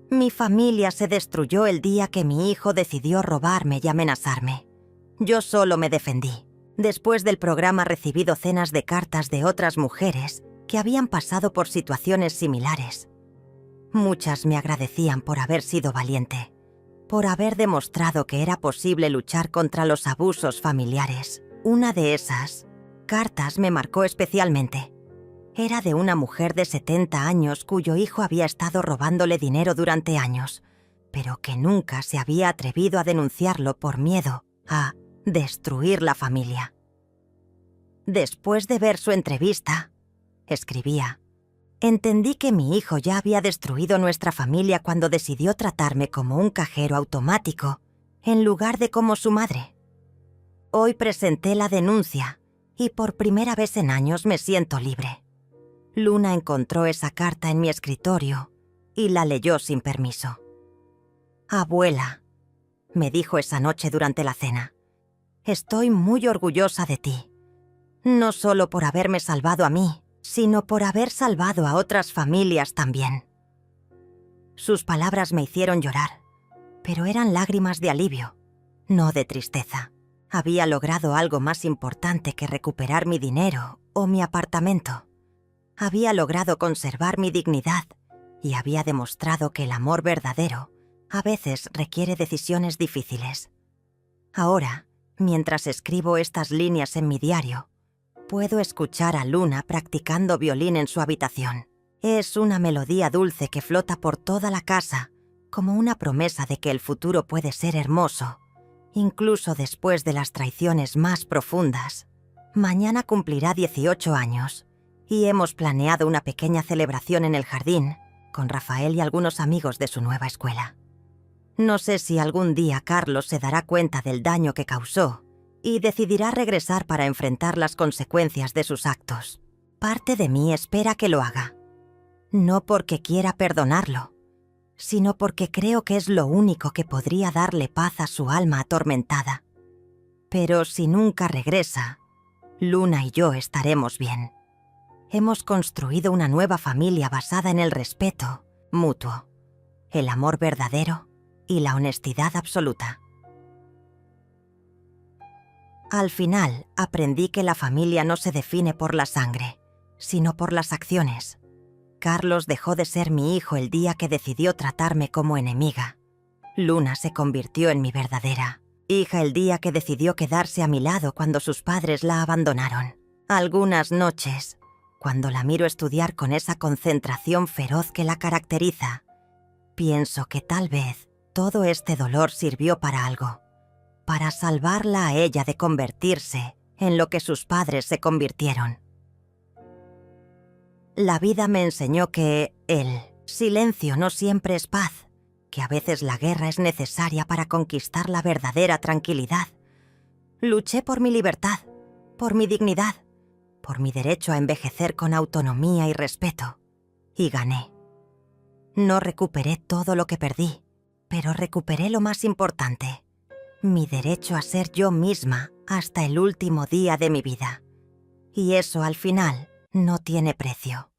S1: Mi familia se destruyó el día que mi hijo decidió robarme y amenazarme. Yo solo me defendí. Después del programa recibí docenas de cartas de otras mujeres que habían pasado por situaciones similares. Muchas me agradecían por haber sido valiente, por haber demostrado que era posible luchar contra los abusos familiares. Una de esas cartas me marcó especialmente. Era de una mujer de 70 años cuyo hijo había estado robándole dinero durante años, pero que nunca se había atrevido a denunciarlo por miedo a destruir la familia. Después de ver su entrevista, escribía, entendí que mi hijo ya había destruido nuestra familia cuando decidió tratarme como un cajero automático en lugar de como su madre. Hoy presenté la denuncia y por primera vez en años me siento libre. Luna encontró esa carta en mi escritorio y la leyó sin permiso. Abuela, me dijo esa noche durante la cena, estoy muy orgullosa de ti, no solo por haberme salvado a mí, sino por haber salvado a otras familias también. Sus palabras me hicieron llorar, pero eran lágrimas de alivio, no de tristeza. Había logrado algo más importante que recuperar mi dinero o mi apartamento. Había logrado conservar mi dignidad y había demostrado que el amor verdadero a veces requiere decisiones difíciles. Ahora, mientras escribo estas líneas en mi diario, puedo escuchar a Luna practicando violín en su habitación. Es una melodía dulce que flota por toda la casa, como una promesa de que el futuro puede ser hermoso, incluso después de las traiciones más profundas. Mañana cumplirá 18 años y hemos planeado una pequeña celebración en el jardín con Rafael y algunos amigos de su nueva escuela. No sé si algún día Carlos se dará cuenta del daño que causó y decidirá regresar para enfrentar las consecuencias de sus actos. Parte de mí espera que lo haga. No porque quiera perdonarlo, sino porque creo que es lo único que podría darle paz a su alma atormentada. Pero si nunca regresa, Luna y yo estaremos bien. Hemos construido una nueva familia basada en el respeto mutuo, el amor verdadero y la honestidad absoluta. Al final, aprendí que la familia no se define por la sangre, sino por las acciones. Carlos dejó de ser mi hijo el día que decidió tratarme como enemiga. Luna se convirtió en mi verdadera hija el día que decidió quedarse a mi lado cuando sus padres la abandonaron. Algunas noches, cuando la miro estudiar con esa concentración feroz que la caracteriza, pienso que tal vez todo este dolor sirvió para algo, para salvarla a ella de convertirse en lo que sus padres se convirtieron. La vida me enseñó que el silencio no siempre es paz, que a veces la guerra es necesaria para conquistar la verdadera tranquilidad. Luché por mi libertad, por mi dignidad, por mi derecho a envejecer con autonomía y respeto, y gané. No recuperé todo lo que perdí, pero recuperé lo más importante, mi derecho a ser yo misma hasta el último día de mi vida. Y eso al final no tiene precio.